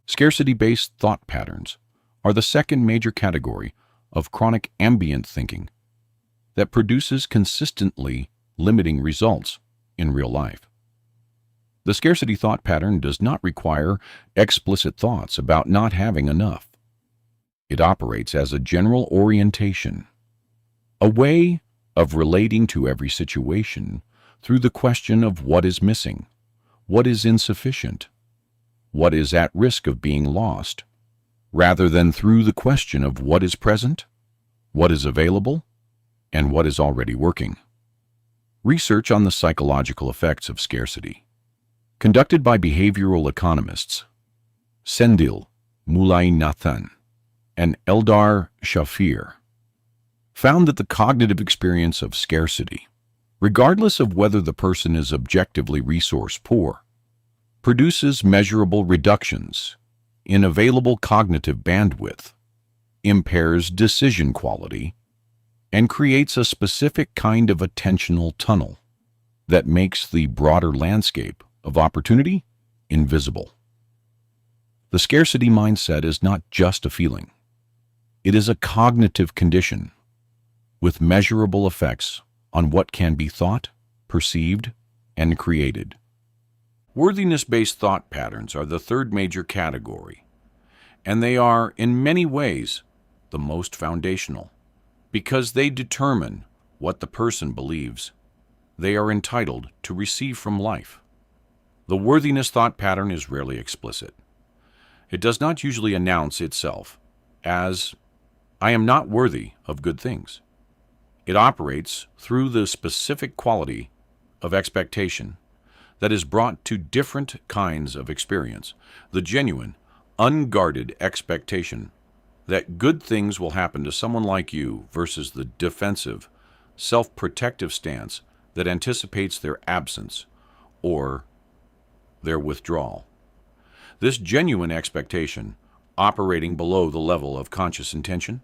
Scarcity-based thought patterns are the second major category of chronic ambient thinking that produces consistently limiting results in real life. The scarcity thought pattern does not require explicit thoughts about not having enough. It operates as a general orientation, a way of relating to every situation through the question of what is missing, what is insufficient, what is at risk of being lost, rather than through the question of what is present, what is available, and what is already working. Research on the psychological effects of scarcity, conducted by behavioral economists Sendil Mullainathan and Eldar Shafir, found that the cognitive experience of scarcity, regardless of whether the person is objectively resource poor, produces measurable reductions in available cognitive bandwidth, impairs decision quality, and creates a specific kind of attentional tunnel that makes the broader landscape of opportunity invisible. The scarcity mindset is not just a feeling. It is a cognitive condition with measurable effects on what can be thought, perceived, and created. Worthiness-based thought patterns are the third major category, and they are, in many ways, the most foundational, because they determine what the person believes they are entitled to receive from life. The worthiness thought pattern is rarely explicit. It does not usually announce itself as, "I am not worthy of good things." It operates through the specific quality of expectation that is brought to different kinds of experience, the genuine, unguarded expectation that good things will happen to someone like you versus the defensive, self-protective stance that anticipates their absence or their withdrawal. This genuine expectation, operating below the level of conscious intention,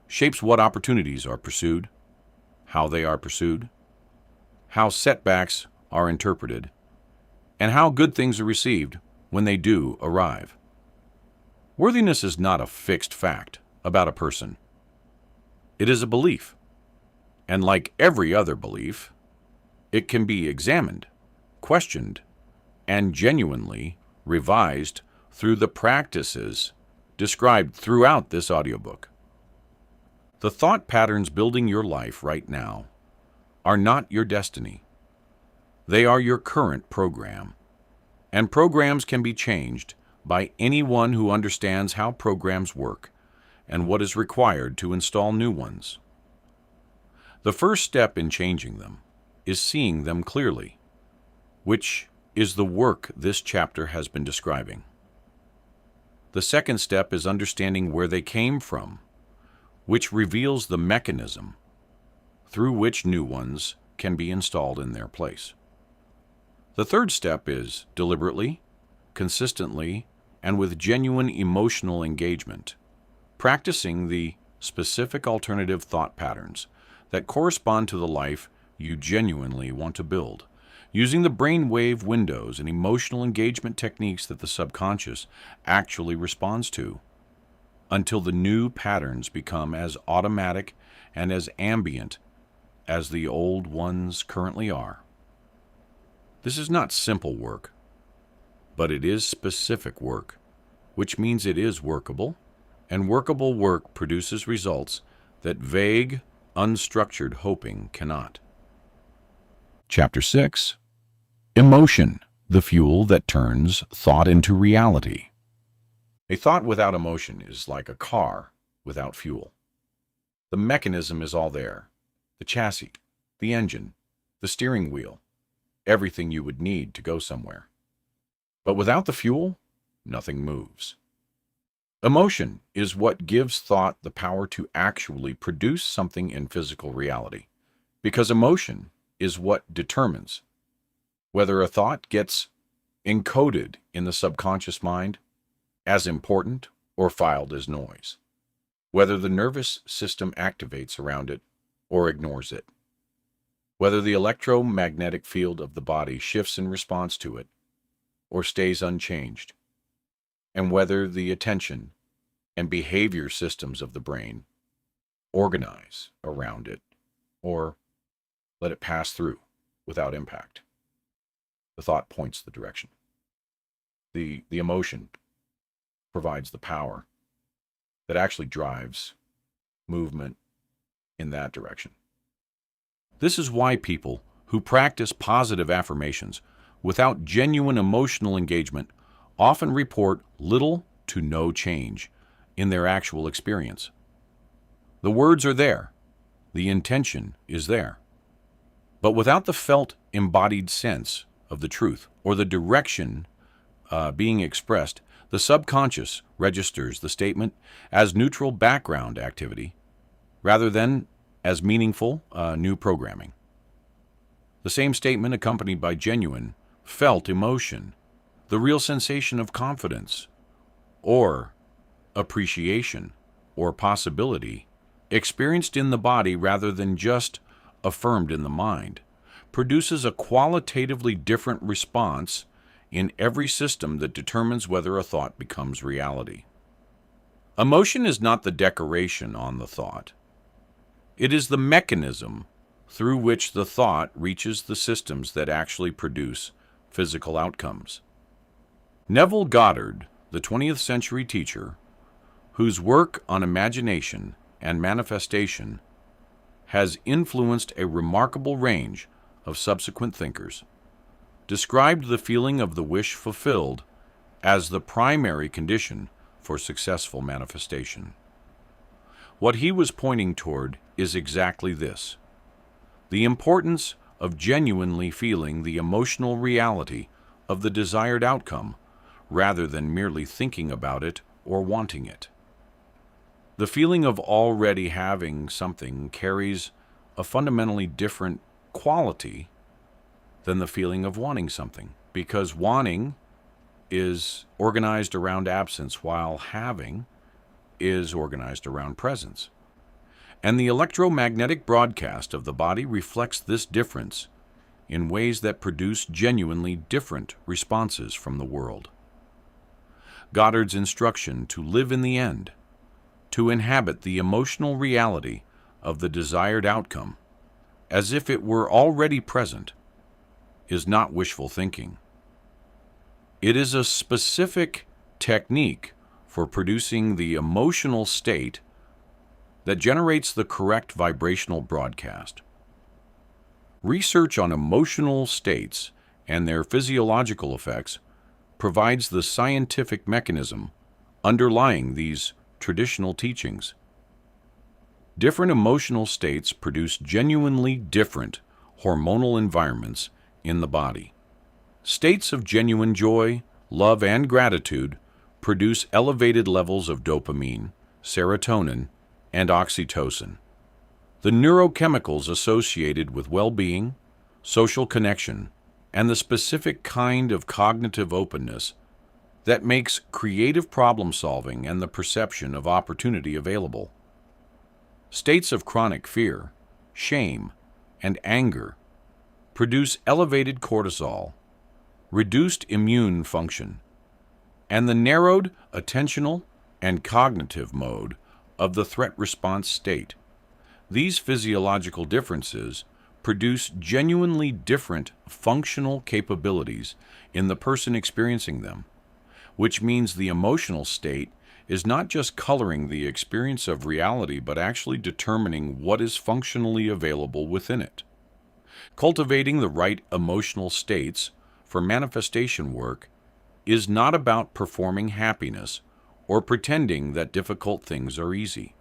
shapes what opportunities are pursued, how they are pursued, how setbacks are interpreted, and how good things are received when they do arrive. Worthiness is not a fixed fact about a person. It is a belief, and like every other belief, it can be examined, questioned, and genuinely revised through the practices described throughout this audiobook. The thought patterns building your life right now are not your destiny. They are your current program, and programs can be changed by anyone who understands how programs work and what is required to install new ones. The first step in changing them is seeing them clearly, which is the work this chapter has been describing. The second step is understanding where they came from, which reveals the mechanism through which new ones can be installed in their place. The third step is deliberately, consistently, and with genuine emotional engagement, practicing the specific alternative thought patterns that correspond to the life you genuinely want to build, using the brainwave windows and emotional engagement techniques that the subconscious actually responds to, until the new patterns become as automatic and as ambient as the old ones currently are. This is not simple work, but it is specific work, which means it is workable, and workable work produces results that vague, unstructured hoping cannot. Chapter 6. Emotion, the fuel that turns thought into reality. A thought without emotion is like a car without fuel. The mechanism is all there, the chassis, the engine, the steering wheel, everything you would need to go somewhere. But without the fuel, nothing moves. Emotion is what gives thought the power to actually produce something in physical reality, because emotion is what determines whether a thought gets encoded in the subconscious mind as important or filed as noise, whether the nervous system activates around it or ignores it, whether the electromagnetic field of the body shifts in response to it or stays unchanged, and whether the attention and behavior systems of the brain organize around it or let it pass through without impact. The thought points the direction. The emotion provides the power that actually drives movement in that direction. This is why people who practice positive affirmations without genuine emotional engagement often report little to no change in their actual experience. The words are there, the intention is there. But without the felt embodied sense of the truth or the direction being expressed, the subconscious registers the statement as neutral background activity rather than as meaningful new programming. The same statement accompanied by genuine, felt emotion, the real sensation of confidence or appreciation or possibility experienced in the body rather than just affirmed in the mind, produces a qualitatively different response in every system that determines whether a thought becomes reality. Emotion is not the decoration on the thought. It is the mechanism through which the thought reaches the systems that actually produce physical outcomes. Neville Goddard, the 20th century teacher, whose work on imagination and manifestation has influenced a remarkable range of subsequent thinkers, described the feeling of the wish fulfilled as the primary condition for successful manifestation. What he was pointing toward is exactly this: the importance of genuinely feeling the emotional reality of the desired outcome rather than merely thinking about it or wanting it. The feeling of already having something carries a fundamentally different quality than the feeling of wanting something, because wanting is organized around absence while having is organized around presence. And the electromagnetic broadcast of the body reflects this difference in ways that produce genuinely different responses from the world. Goddard's instruction to live in the end, to inhabit the emotional reality of the desired outcome as if it were already present, is not wishful thinking. It is a specific technique for producing the emotional state that generates the correct vibrational broadcast. Research on emotional states and their physiological effects provides the scientific mechanism underlying these traditional teachings. Different emotional states produce genuinely different hormonal environments in the body. States of genuine joy, love, and gratitude produce elevated levels of dopamine, serotonin, and oxytocin, the neurochemicals associated with well-being, social connection, and the specific kind of cognitive openness that makes creative problem-solving and the perception of opportunity available. States of chronic fear, shame, and anger produce elevated cortisol, reduced immune function, and the narrowed attentional and cognitive mode of the threat response state. These physiological differences produce genuinely different functional capabilities in the person experiencing them, which means the emotional state is not just coloring the experience of reality, but actually determining what is functionally available within it. Cultivating the right emotional states for manifestation work is not about performing happiness or pretending that difficult things are easy.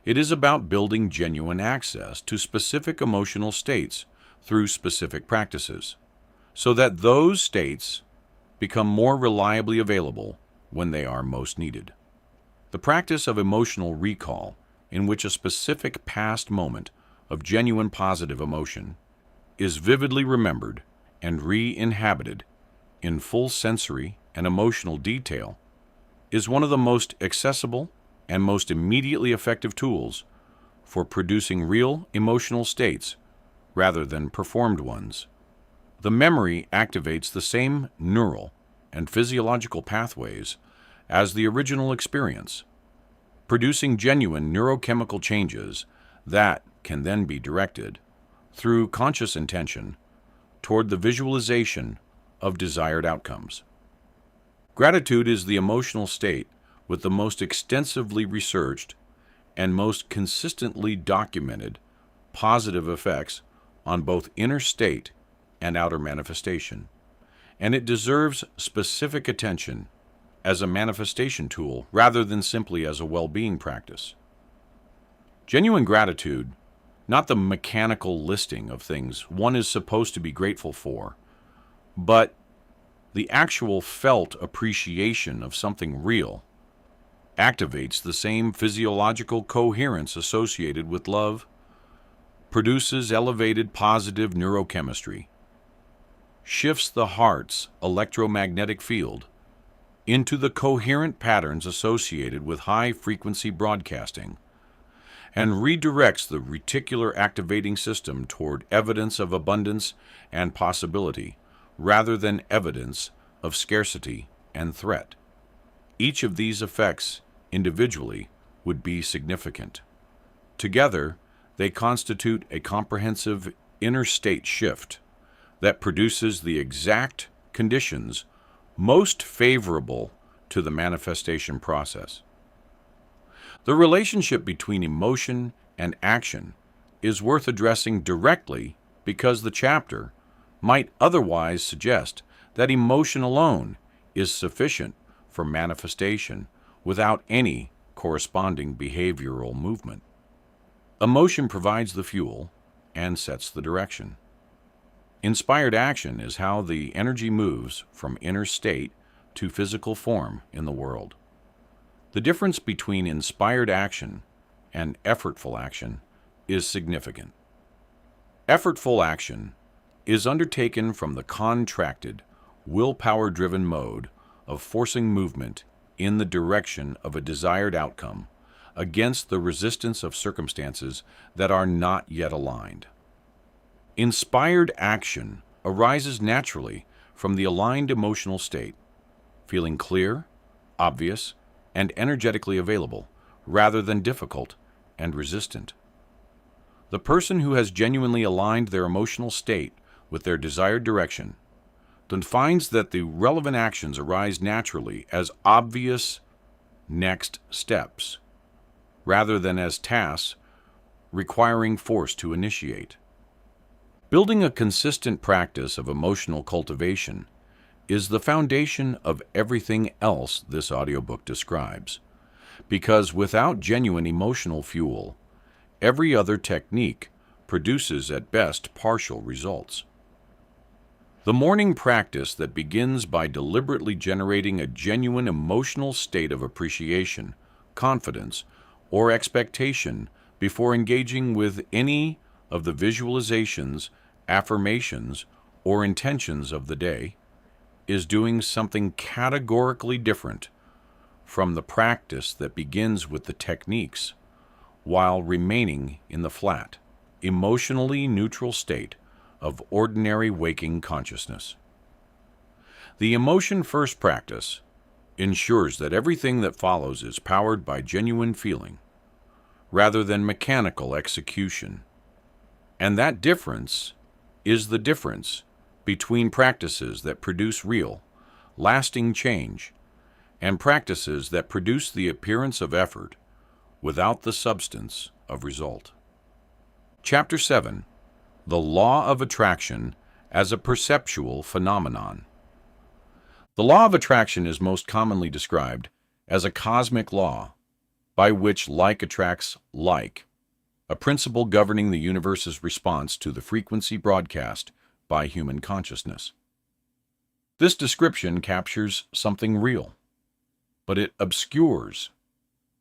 It is about building genuine access to specific emotional states through specific practices, so that those states become more reliably available when they are most needed. The practice of emotional recall, in which a specific past moment of genuine positive emotion is vividly remembered and re-inhabited in full sensory and emotional detail, is one of the most accessible and most immediately effective tools for producing real emotional states rather than performed ones. The memory activates the same neural and physiological pathways as the original experience, producing genuine neurochemical changes that can then be directed through conscious intention toward the visualization of desired outcomes. Gratitude is the emotional state with the most extensively researched and most consistently documented positive effects on both inner state and outer manifestation, and it deserves specific attention as a manifestation tool rather than simply as a well-being practice. Genuine gratitude, not the mechanical listing of things one is supposed to be grateful for, but the actual felt appreciation of something real, activates the same physiological coherence associated with love, produces elevated positive neurochemistry, shifts the heart's electromagnetic field into the coherent patterns associated with high-frequency broadcasting, and redirects the reticular activating system toward evidence of abundance and possibility rather than evidence of scarcity and threat. Each of these effects individually would be significant. Together, they constitute a comprehensive inner state shift that produces the exact conditions most favorable to the manifestation process. The relationship between emotion and action is worth addressing directly because the chapter might otherwise suggest that emotion alone is sufficient for manifestation without any corresponding behavioral movement. Emotion provides the fuel and sets the direction. Inspired action is how the energy moves from inner state to physical form in the world. The difference between inspired action and effortful action is significant. Effortful action is undertaken from the contracted, willpower-driven mode of forcing movement in the direction of a desired outcome against the resistance of circumstances that are not yet aligned. Inspired action arises naturally from the aligned emotional state, feeling clear, obvious, and energetically available, rather than difficult and resistant. The person who has genuinely aligned their emotional state with their desired direction then finds that the relevant actions arise naturally as obvious next steps, rather than as tasks requiring force to initiate. Building a consistent practice of emotional cultivation is the foundation of everything else this audiobook describes, because without genuine emotional fuel, every other technique produces at best partial results. The morning practice that begins by deliberately generating a genuine emotional state of appreciation, confidence, or expectation before engaging with any of the visualizations, affirmations, or intentions of the day is doing something categorically different from the practice that begins with the techniques while remaining in the flat, emotionally neutral state of ordinary waking consciousness. The emotion-first practice ensures that everything that follows is powered by genuine feeling rather than mechanical execution, and that difference is the difference between practices that produce real, lasting change and practices that produce the appearance of effort without the substance of result. Chapter 7. The Law of Attraction as a Perceptual Phenomenon. The law of attraction is most commonly described as a cosmic law by which like attracts like, a principle governing the universe's response to the frequency broadcast by human consciousness. This description captures something real, but it obscures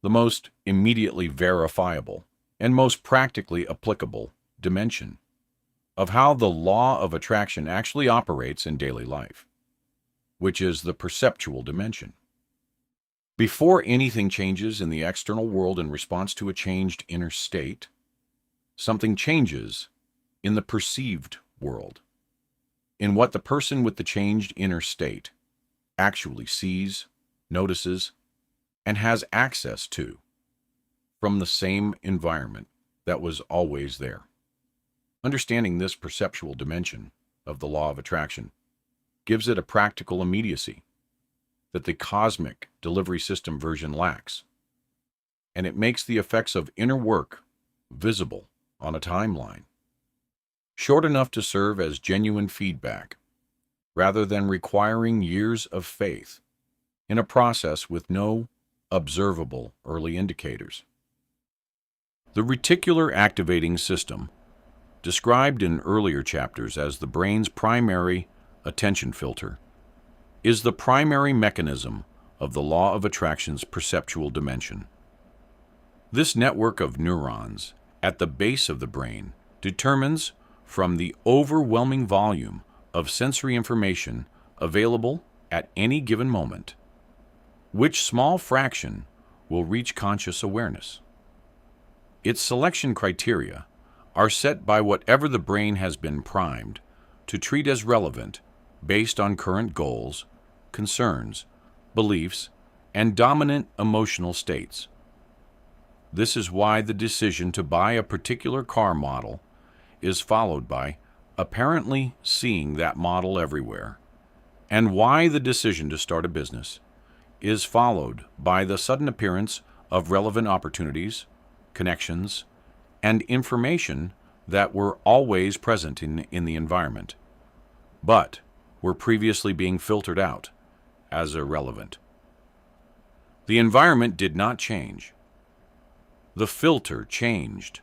the most immediately verifiable and most practically applicable dimension of how the law of attraction actually operates in daily life, which is the perceptual dimension. Before anything changes in the external world in response to a changed inner state, something changes in the perceived world, in what the person with the changed inner state actually sees, notices, and has access to from the same environment that was always there. Understanding this perceptual dimension of the law of attraction gives it a practical immediacy that the cosmic delivery system version lacks, and it makes the effects of inner work visible on a timeline, short enough to serve as genuine feedback, rather than requiring years of faith in a process with no observable early indicators. The reticular activating system, described in earlier chapters as the brain's primary attention filter, is the primary mechanism of the law of attraction's perceptual dimension. This network of neurons at the base of the brain determines, from the overwhelming volume of sensory information available at any given moment, which small fraction will reach conscious awareness. Its selection criteria are set by whatever the brain has been primed to treat as relevant based on current goals, concerns, beliefs, and dominant emotional states. This is why the decision to buy a particular car model is followed by apparently seeing that model everywhere, and why the decision to start a business is followed by the sudden appearance of relevant opportunities, connections, and information that were always present in the environment, but were previously being filtered out as irrelevant. The environment did not change. The filter changed.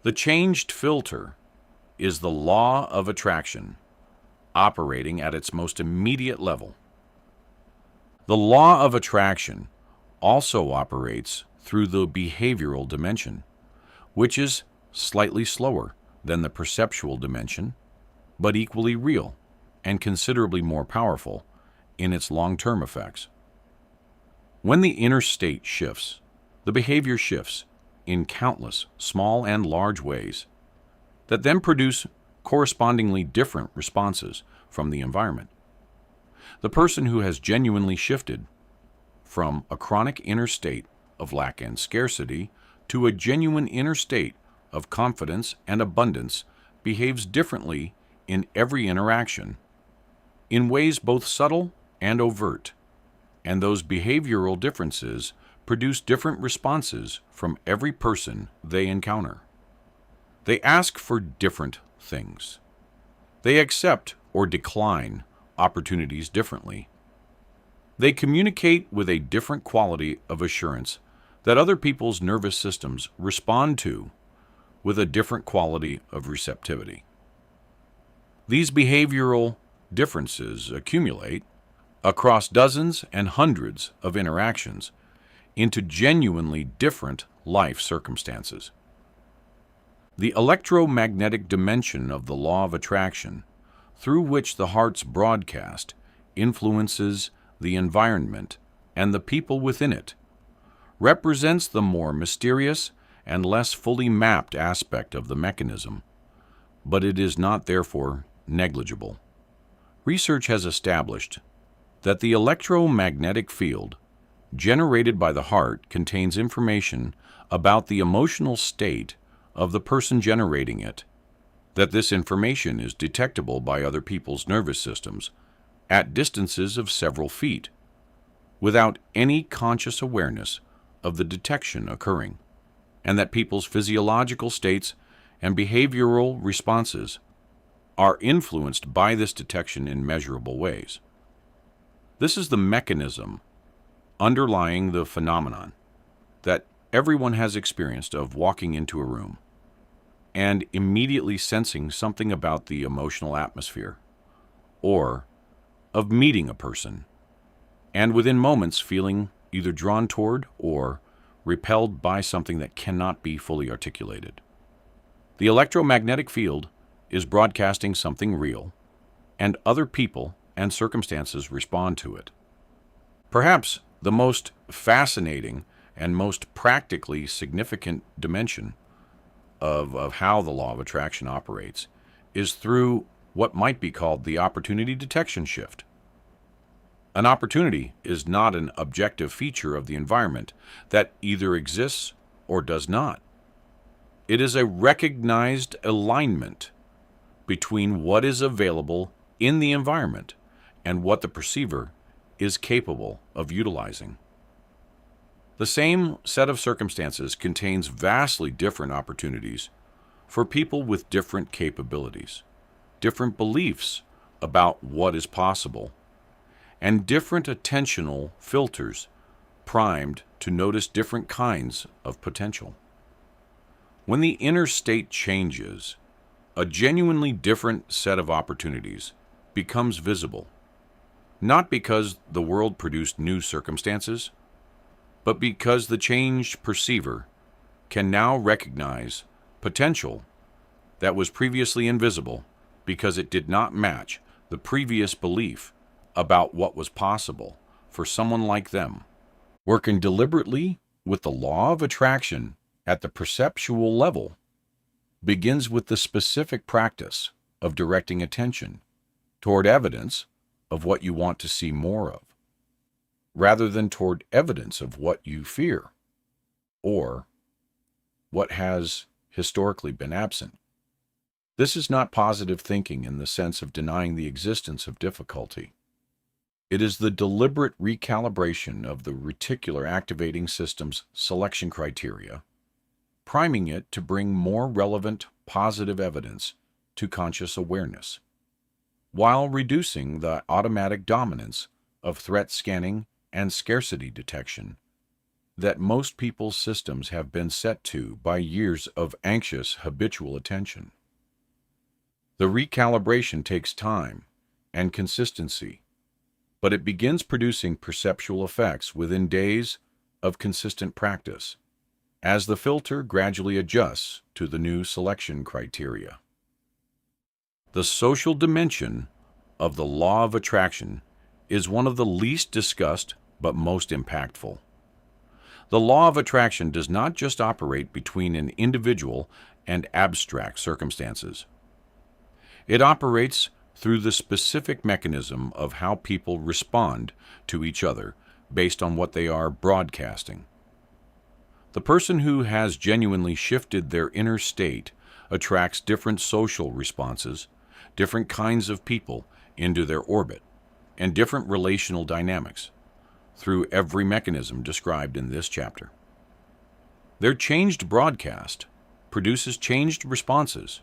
The changed filter is the law of attraction operating at its most immediate level. The law of attraction also operates through the behavioral dimension, which is slightly slower than the perceptual dimension, but equally real and considerably more powerful in its long-term effects. When the inner state shifts, the behavior shifts in countless small and large ways that then produce correspondingly different responses from the environment. The person who has genuinely shifted from a chronic inner state of lack and scarcity to a genuine inner state of confidence and abundance behaves differently in every interaction, in ways both subtle and overt, and those behavioral differences produce different responses from every person they encounter. They ask for different things. They accept or decline opportunities differently. They communicate with a different quality of assurance that other people's nervous systems respond to with a different quality of receptivity. These behavioral differences accumulate across dozens and hundreds of interactions into genuinely different life circumstances. The electromagnetic dimension of the law of attraction, through which the heart's broadcast influences the environment and the people within it, represents the more mysterious and less fully mapped aspect of the mechanism, but it is not therefore negligible. Research has established that the electromagnetic field generated by the heart contains information about the emotional state of the person generating it, that this information is detectable by other people's nervous systems at distances of several feet, without any conscious awareness of the detection occurring, and that people's physiological states and behavioral responses are influenced by this detection in measurable ways. This is the mechanism underlying the phenomenon that everyone has experienced of walking into a room and immediately sensing something about the emotional atmosphere, or of meeting a person and within moments feeling either drawn toward or repelled by something that cannot be fully articulated. The electromagnetic field is broadcasting something real, and other people and circumstances respond to it. Perhaps the most fascinating and most practically significant dimension of how the law of attraction operates is through what might be called the opportunity detection shift. An opportunity is not an objective feature of the environment that either exists or does not. It is a recognized alignment between what is available in the environment and what the perceiver is capable of utilizing. The same set of circumstances contains vastly different opportunities for people with different capabilities, different beliefs about what is possible, and different attentional filters primed to notice different kinds of potential. When the inner state changes, a genuinely different set of opportunities becomes visible, not because the world produced new circumstances, but because the changed perceiver can now recognize potential that was previously invisible because it did not match the previous belief about what was possible for someone like them. Working deliberately with the law of attraction at the perceptual level begins with the specific practice of directing attention toward evidence of what you want to see more of, rather than toward evidence of what you fear or what has historically been absent. This is not positive thinking in the sense of denying the existence of difficulty. It is the deliberate recalibration of the reticular activating system's selection criteria, priming it to bring more relevant positive evidence to conscious awareness, while reducing the automatic dominance of threat scanning and scarcity detection that most people's systems have been set to by years of anxious habitual attention. The recalibration takes time and consistency, but it begins producing perceptual effects within days of consistent practice, as the filter gradually adjusts to the new selection criteria. The social dimension of the law of attraction is one of the least discussed but most impactful. The law of attraction does not just operate between an individual and abstract circumstances. It operates through the specific mechanism of how people respond to each other based on what they are broadcasting. The person who has genuinely shifted their inner state attracts different social responses, different kinds of people into their orbit, and different relational dynamics through every mechanism described in this chapter. Their changed broadcast produces changed responses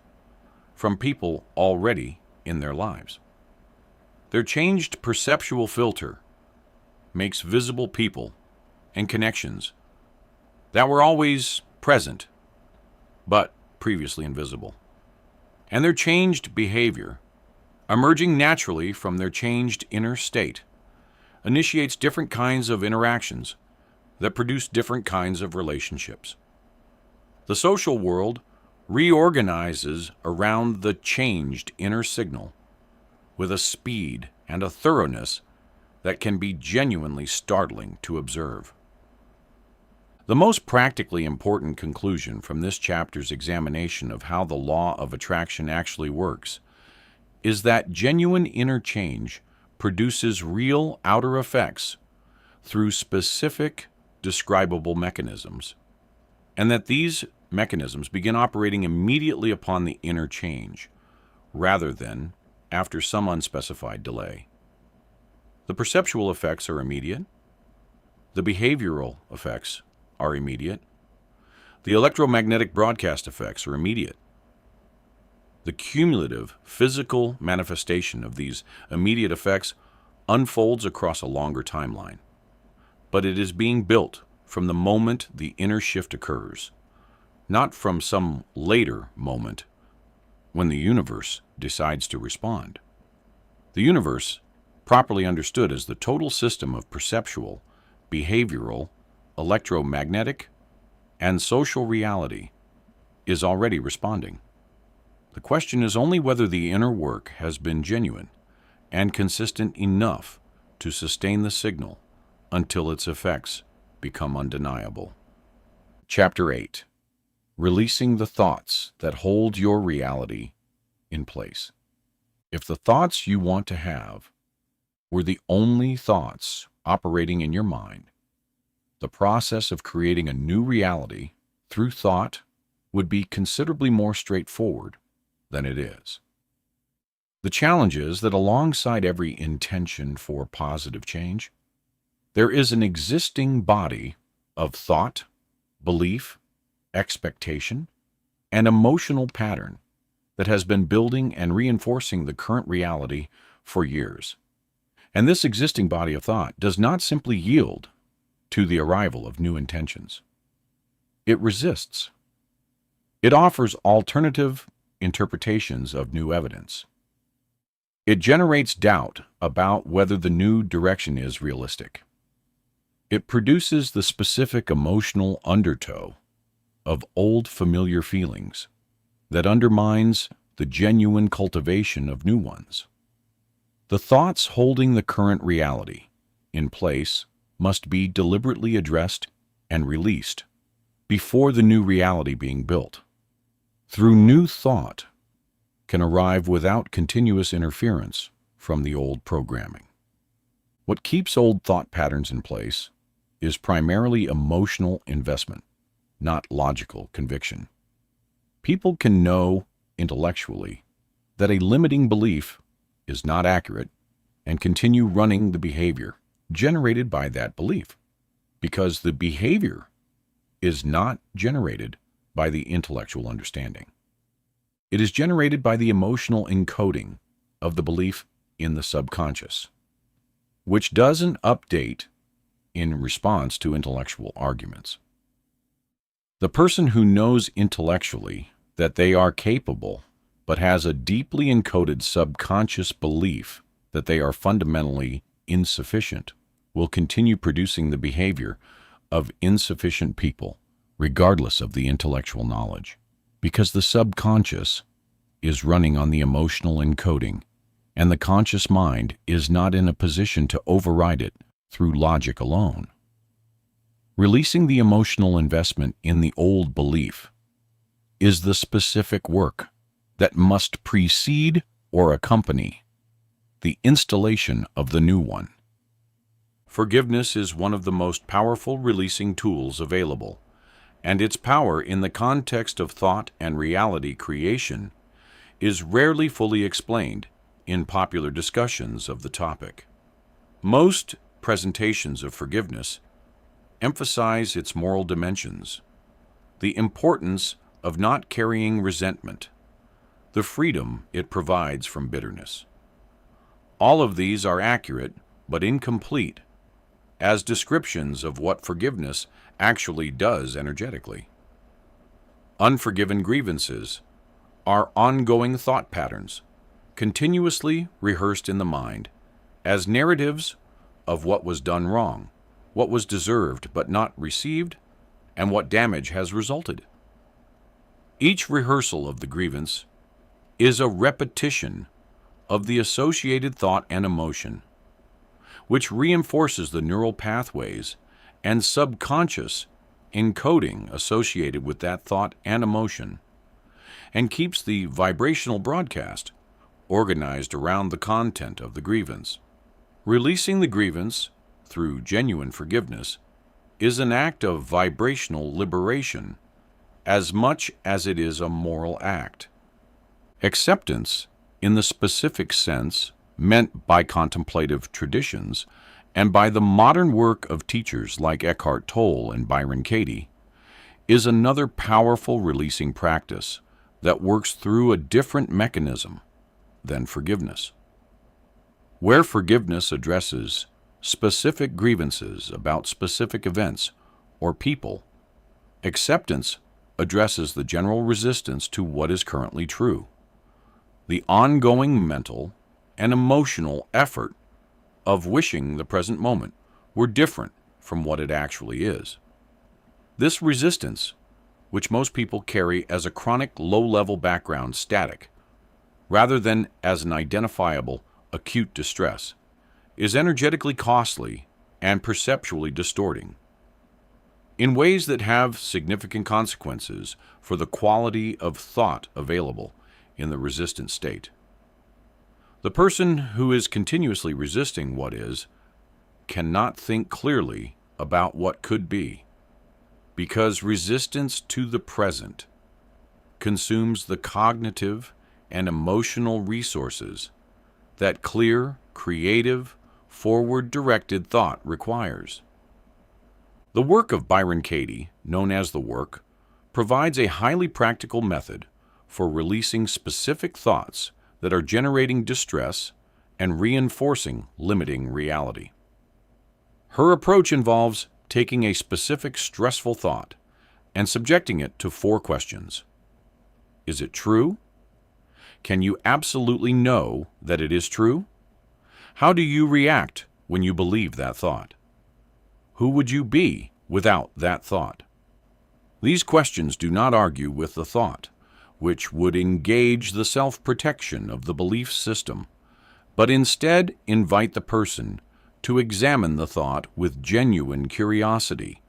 from people already in their lives. Their changed perceptual filter makes visible people and connections that were always present but previously invisible. And their changed behavior, emerging naturally from their changed inner state, initiates different kinds of interactions that produce different kinds of relationships. The social world reorganizes around the changed inner signal with a speed and a thoroughness that can be genuinely startling to observe. The most practically important conclusion from this chapter's examination of how the law of attraction actually works is that genuine inner change produces real outer effects through specific describable mechanisms, and that these mechanisms begin operating immediately upon the inner change, rather than after some unspecified delay. The perceptual effects are immediate. The behavioral effects are immediate. The electromagnetic broadcast effects are immediate. The cumulative physical manifestation of these immediate effects unfolds across a longer timeline, but it is being built from the moment the inner shift occurs, not from some later moment when the universe decides to respond. The universe, properly understood as the total system of perceptual, behavioral, electromagnetic, and social reality, is already responding. The question is only whether the inner work has been genuine and consistent enough to sustain the signal until its effects become undeniable. Chapter 8. Releasing the thoughts that hold your reality in place. If the thoughts you want to have were the only thoughts operating in your mind, the process of creating a new reality through thought would be considerably more straightforward than it is. The challenge is that alongside every intention for positive change, there is an existing body of thought, belief, expectation, and emotional pattern that has been building and reinforcing the current reality for years. And this existing body of thought does not simply yield to the arrival of new intentions. It resists. It offers alternative interpretations of new evidence. It generates doubt about whether the new direction is realistic. It produces the specific emotional undertow of old familiar feelings that undermines the genuine cultivation of new ones. The thoughts holding the current reality in place must be deliberately addressed and released before the new reality being built. Through new thought can arrive without continuous interference from the old programming. What keeps old thought patterns in place is primarily emotional investment, not logical conviction. People can know intellectually that a limiting belief is not accurate and continue running the behavior generated by that belief, because the behavior is not generated by the intellectual understanding. It is generated by the emotional encoding of the belief in the subconscious, which doesn't update in response to intellectual arguments. The person who knows intellectually that they are capable but has a deeply encoded subconscious belief that they are fundamentally insufficient will continue producing the behavior of insufficient people, regardless of the intellectual knowledge, because the subconscious is running on the emotional encoding, and the conscious mind is not in a position to override it through logic alone. Releasing the emotional investment in the old belief is the specific work that must precede or accompany the installation of the new one. Forgiveness is one of the most powerful releasing tools available, and its power in the context of thought and reality creation is rarely fully explained in popular discussions of the topic. Most presentations of forgiveness emphasize its moral dimensions, the importance of not carrying resentment, the freedom it provides from bitterness. All of these are accurate but incomplete as descriptions of what forgiveness actually does energetically. Unforgiven grievances are ongoing thought patterns, continuously rehearsed in the mind as narratives of what was done wrong, what was deserved but not received, and what damage has resulted. Each rehearsal of the grievance is a repetition of the associated thought and emotion, which reinforces the neural pathways and subconscious encoding associated with that thought and emotion, and keeps the vibrational broadcast organized around the content of the grievance. Releasing the grievance through genuine forgiveness is an act of vibrational liberation as much as it is a moral act. Acceptance, in the specific sense meant by contemplative traditions and by the modern work of teachers like Eckhart Tolle and Byron Katie, is another powerful releasing practice that works through a different mechanism than forgiveness. Where forgiveness addresses specific grievances about specific events or people, acceptance addresses the general resistance to what is currently true, the ongoing mental and emotional effort of wishing the present moment were different from what it actually is. This resistance, which most people carry as a chronic low-level background static, rather than as an identifiable acute distress, is energetically costly and perceptually distorting, in ways that have significant consequences for the quality of thought available in the resistant state. The person who is continuously resisting what is cannot think clearly about what could be, because resistance to the present consumes the cognitive and emotional resources that clear, creative, forward-directed thought requires. The work of Byron Katie, known as The Work, provides a highly practical method for releasing specific thoughts that are generating distress and reinforcing limiting reality. Her approach involves taking a specific stressful thought and subjecting it to 4 questions. Is it true? Can you absolutely know that it is true? How do you react when you believe that thought? Who would you be without that thought? These questions do not argue with the thought, which would engage the self-protection of the belief system, but instead invite the person to examine the thought with genuine curiosity,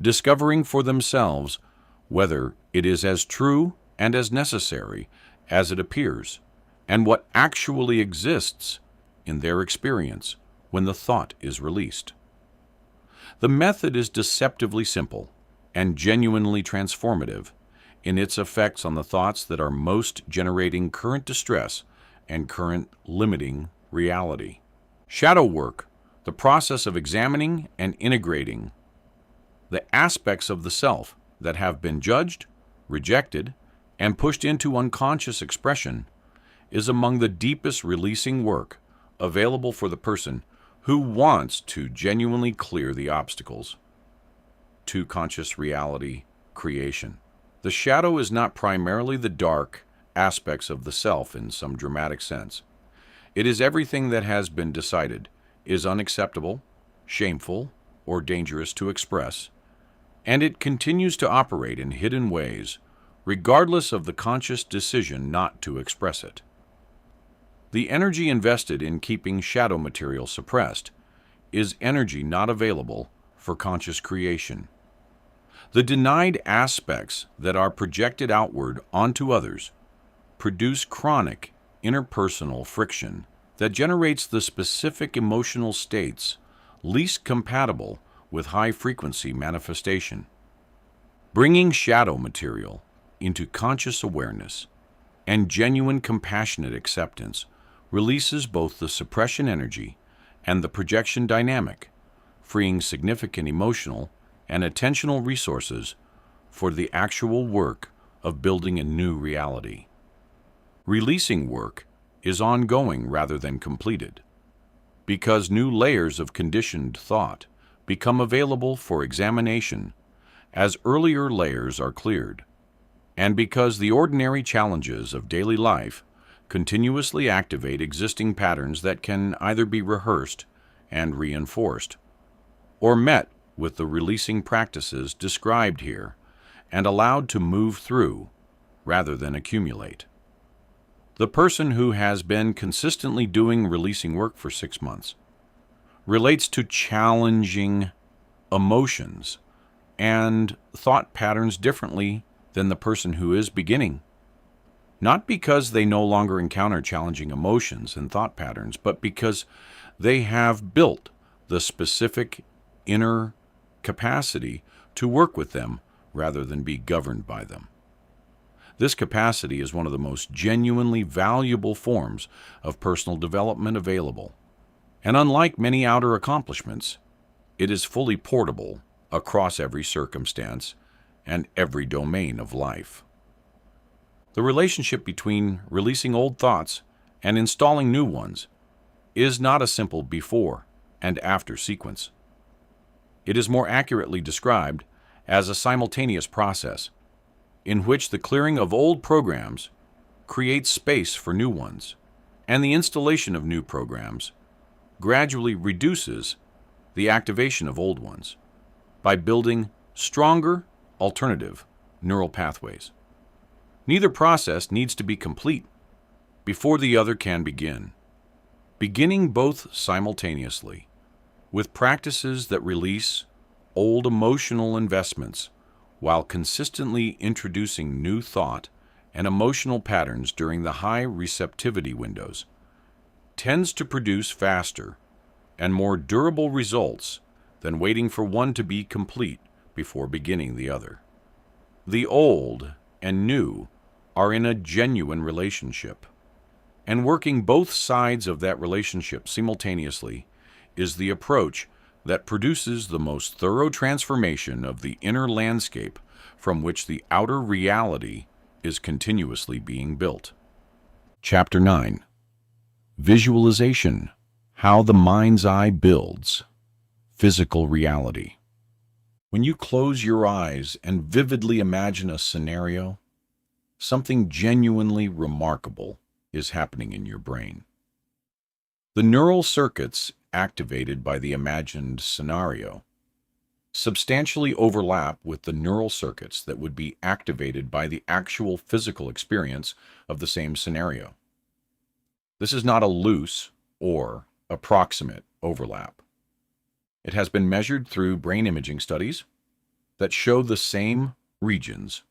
discovering for themselves whether it is as true and as necessary as it appears, and what actually exists in their experience when the thought is released. The method is deceptively simple and genuinely transformative in its effects on the thoughts that are most generating current distress and current limiting reality. Shadow work, the process of examining and integrating the aspects of the self that have been judged, rejected, and pushed into unconscious expression, is among the deepest releasing work available for the person who wants to genuinely clear the obstacles to conscious reality creation. The shadow is not primarily the dark aspects of the self in some dramatic sense. It is everything that has been decided is unacceptable, shameful, or dangerous to express, and it continues to operate in hidden ways, regardless of the conscious decision not to express it. The energy invested in keeping shadow material suppressed is energy not available for conscious creation. The denied aspects that are projected outward onto others produce chronic interpersonal friction that generates the specific emotional states least compatible with high-frequency manifestation. Bringing shadow material into conscious awareness and genuine compassionate acceptance releases both the suppression energy and the projection dynamic, freeing significant emotional and attentional resources for the actual work of building a new reality. Releasing work is ongoing rather than completed, because new layers of conditioned thought become available for examination as earlier layers are cleared, and because the ordinary challenges of daily life continuously activate existing patterns that can either be rehearsed and reinforced, or met with the releasing practices described here and allowed to move through rather than accumulate. The person who has been consistently doing releasing work for 6 months relates to challenging emotions and thought patterns differently than the person who is beginning. Not because they no longer encounter challenging emotions and thought patterns, but because they have built the specific inner capacity to work with them rather than be governed by them. This capacity is one of the most genuinely valuable forms of personal development available, and unlike many outer accomplishments, it is fully portable across every circumstance and every domain of life. The relationship between releasing old thoughts and installing new ones is not a simple before and after sequence. It is more accurately described as a simultaneous process in which the clearing of old programs creates space for new ones, and the installation of new programs gradually reduces the activation of old ones by building stronger alternative neural pathways. Neither process needs to be complete before the other can begin. Beginning both simultaneously with practices that release old emotional investments while consistently introducing new thought and emotional patterns during the high receptivity windows tends to produce faster and more durable results than waiting for one to be complete before beginning the other. The old and new are in a genuine relationship, and working both sides of that relationship simultaneously is the approach that produces the most thorough transformation of the inner landscape from which the outer reality is continuously being built. Chapter 9. Visualization, how the mind's eye builds physical reality. When you close your eyes and vividly imagine a scenario, something genuinely remarkable is happening in your brain. The neural circuits activated by the imagined scenario substantially overlap with the neural circuits that would be activated by the actual physical experience of the same scenario. This is not a loose or approximate overlap. It has been measured through brain imaging studies that show the same regions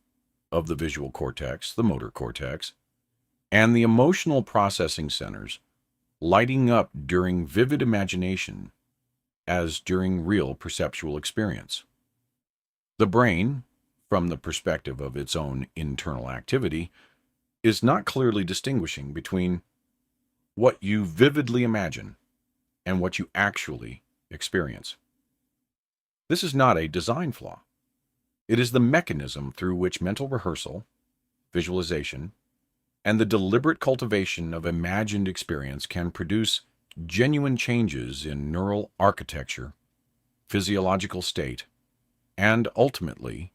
of the visual cortex, the motor cortex, and the emotional processing centers lighting up during vivid imagination as during real perceptual experience. The brain, from the perspective of its own internal activity, is not clearly distinguishing between what you vividly imagine and what you actually experience. This is not a design flaw. It is the mechanism through which mental rehearsal, visualization, and the deliberate cultivation of imagined experience can produce genuine changes in neural architecture, physiological state, and ultimately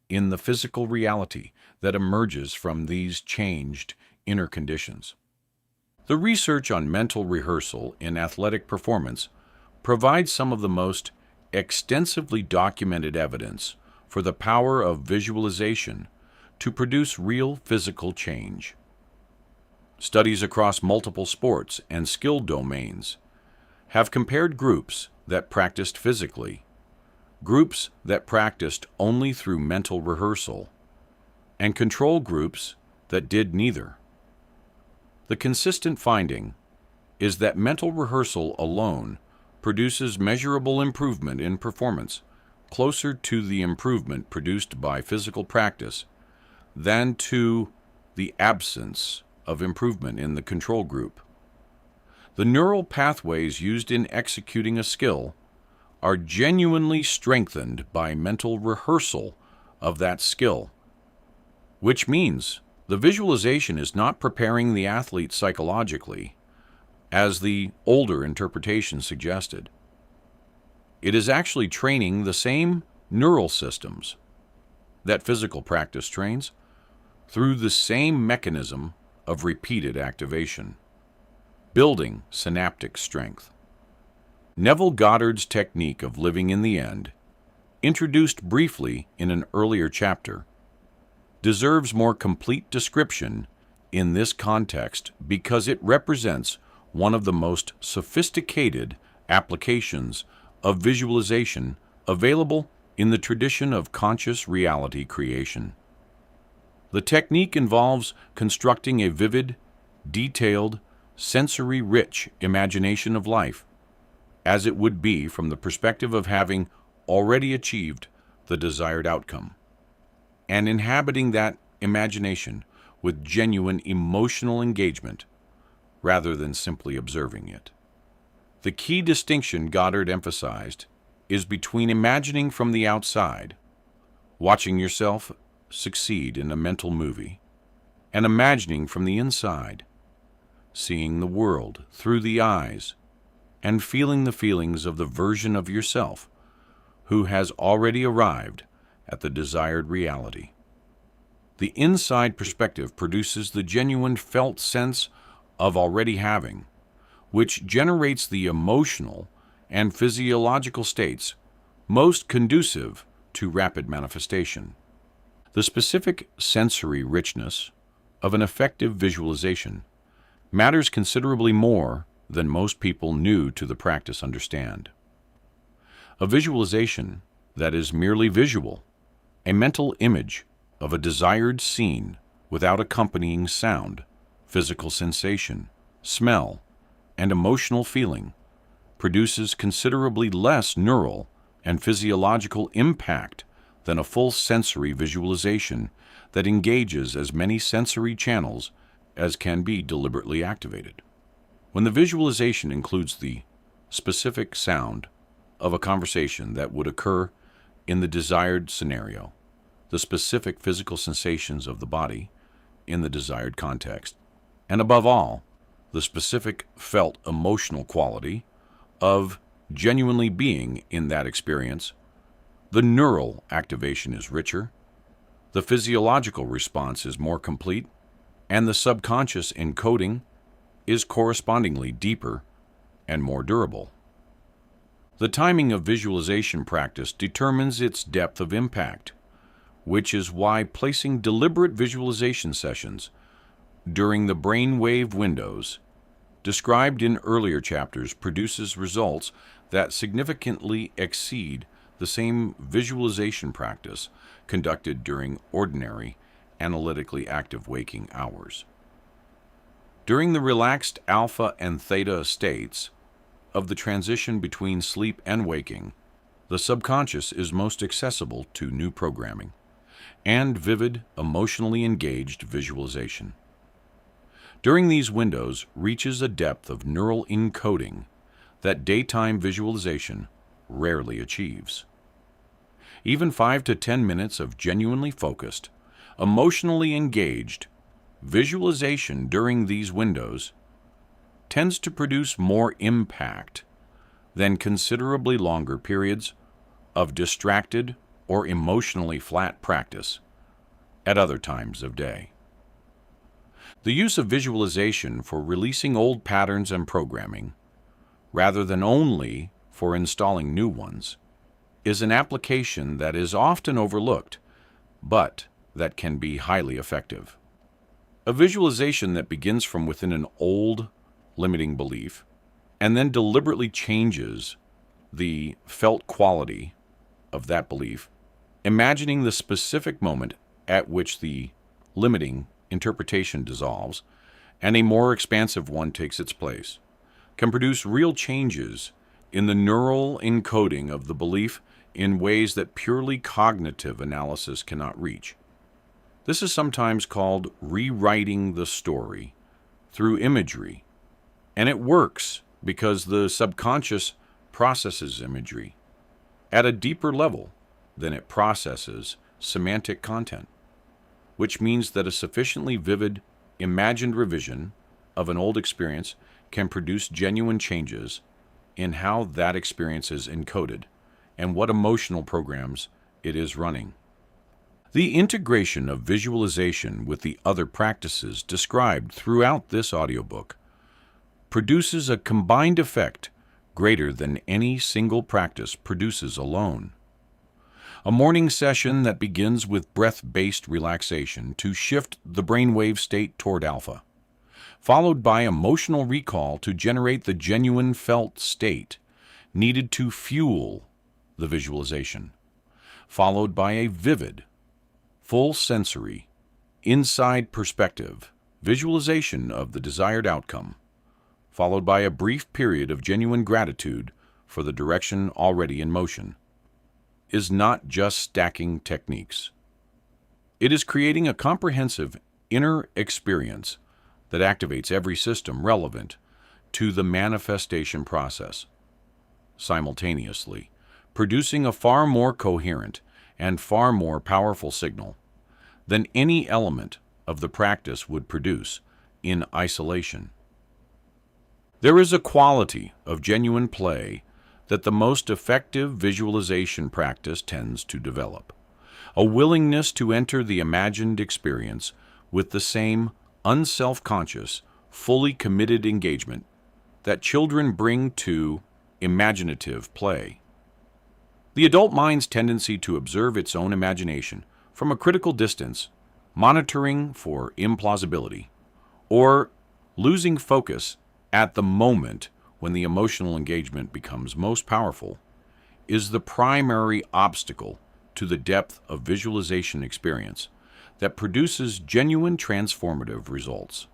in the physical reality that emerges from these changed inner conditions. The research on mental rehearsal in athletic performance provides some of the most extensively documented evidence for the power of visualization to produce real physical change. Studies across multiple sports and skill domains have compared groups that practiced physically, groups that practiced only through mental rehearsal, and control groups that did neither. The consistent finding is that mental rehearsal alone produces measurable improvement in performance, closer to the improvement produced by physical practice than to the absence of improvement in the control group. The neural pathways used in executing a skill are genuinely strengthened by mental rehearsal of that skill, which means the visualization is not preparing the athlete psychologically, as the older interpretation suggested. It is actually training the same neural systems that physical practice trains through the same mechanism of repeated activation, building synaptic strength. Neville Goddard's technique of living in the end, introduced briefly in an earlier chapter, deserves more complete description in this context because it represents one of the most sophisticated applications of visualization available in the tradition of conscious reality creation. The technique involves constructing a vivid, detailed, sensory-rich imagination of life, as it would be from the perspective of having already achieved the desired outcome, and inhabiting that imagination with genuine emotional engagement rather than simply observing it. The key distinction Goddard emphasized is between imagining from the outside, watching yourself succeed in a mental movie, and imagining from the inside, seeing the world through the eyes and feeling the feelings of the version of yourself who has already arrived at the desired reality. The inside perspective produces the genuine felt sense of already having, which generates the emotional and physiological states most conducive to rapid manifestation. The specific sensory richness of an effective visualization matters considerably more than most people new to the practice understand. A visualization that is merely visual, a mental image of a desired scene without accompanying sound, physical sensation, smell, and emotional feeling, produces considerably less neural and physiological impact than a full sensory visualization that engages as many sensory channels as can be deliberately activated. When the visualization includes the specific sound of a conversation that would occur in the desired scenario, the specific physical sensations of the body in the desired context, and above all, the specific felt emotional quality of genuinely being in that experience, the neural activation is richer, the physiological response is more complete, and the subconscious encoding is correspondingly deeper and more durable. The timing of visualization practice determines its depth of impact, which is why placing deliberate visualization sessions during the brainwave windows described in earlier chapters produces results that significantly exceed the same visualization practice conducted during ordinary, analytically active waking hours. During the relaxed alpha and theta states of the transition between sleep and waking, the subconscious is most accessible to new programming and vivid, emotionally engaged visualization. During these windows reaches a depth of neural encoding that daytime visualization rarely achieves. Even 5 to 10 minutes of genuinely focused, emotionally engaged visualization during these windows tends to produce more impact than considerably longer periods of distracted or emotionally flat practice at other times of day. The use of visualization for releasing old patterns and programming, rather than only for installing new ones, is an application that is often overlooked, but that can be highly effective. A visualization that begins from within an old limiting belief and then deliberately changes the felt quality of that belief, imagining the specific moment at which the limiting interpretation dissolves and a more expansive one takes its place, can produce real changes in the neural encoding of the belief in ways that purely cognitive analysis cannot reach. This is sometimes called rewriting the story through imagery, and it works because the subconscious processes imagery at a deeper level than it processes semantic content, which means that a sufficiently vivid, imagined revision of an old experience can produce genuine changes in how that experience is encoded and what emotional programs it is running. The integration of visualization with the other practices described throughout this audiobook produces a combined effect greater than any single practice produces alone. A morning session that begins with breath-based relaxation to shift the brainwave state toward alpha, followed by emotional recall to generate the genuine felt state needed to fuel the visualization, followed by a vivid, full sensory, inside perspective visualization of the desired outcome, followed by a brief period of genuine gratitude for the direction already in motion, is not just stacking techniques. It is creating a comprehensive inner experience that activates every system relevant to the manifestation process, simultaneously producing a far more coherent and far more powerful signal than any element of the practice would produce in isolation. There is a quality of genuine play that the most effective visualization practice tends to develop, a willingness to enter the imagined experience with the same unself-conscious, fully committed engagement that children bring to imaginative play. The adult mind's tendency to observe its own imagination from a critical distance, monitoring for implausibility, or losing focus at the moment when the emotional engagement becomes most powerful, is the primary obstacle to the depth of visualization experience that produces genuine transformative results.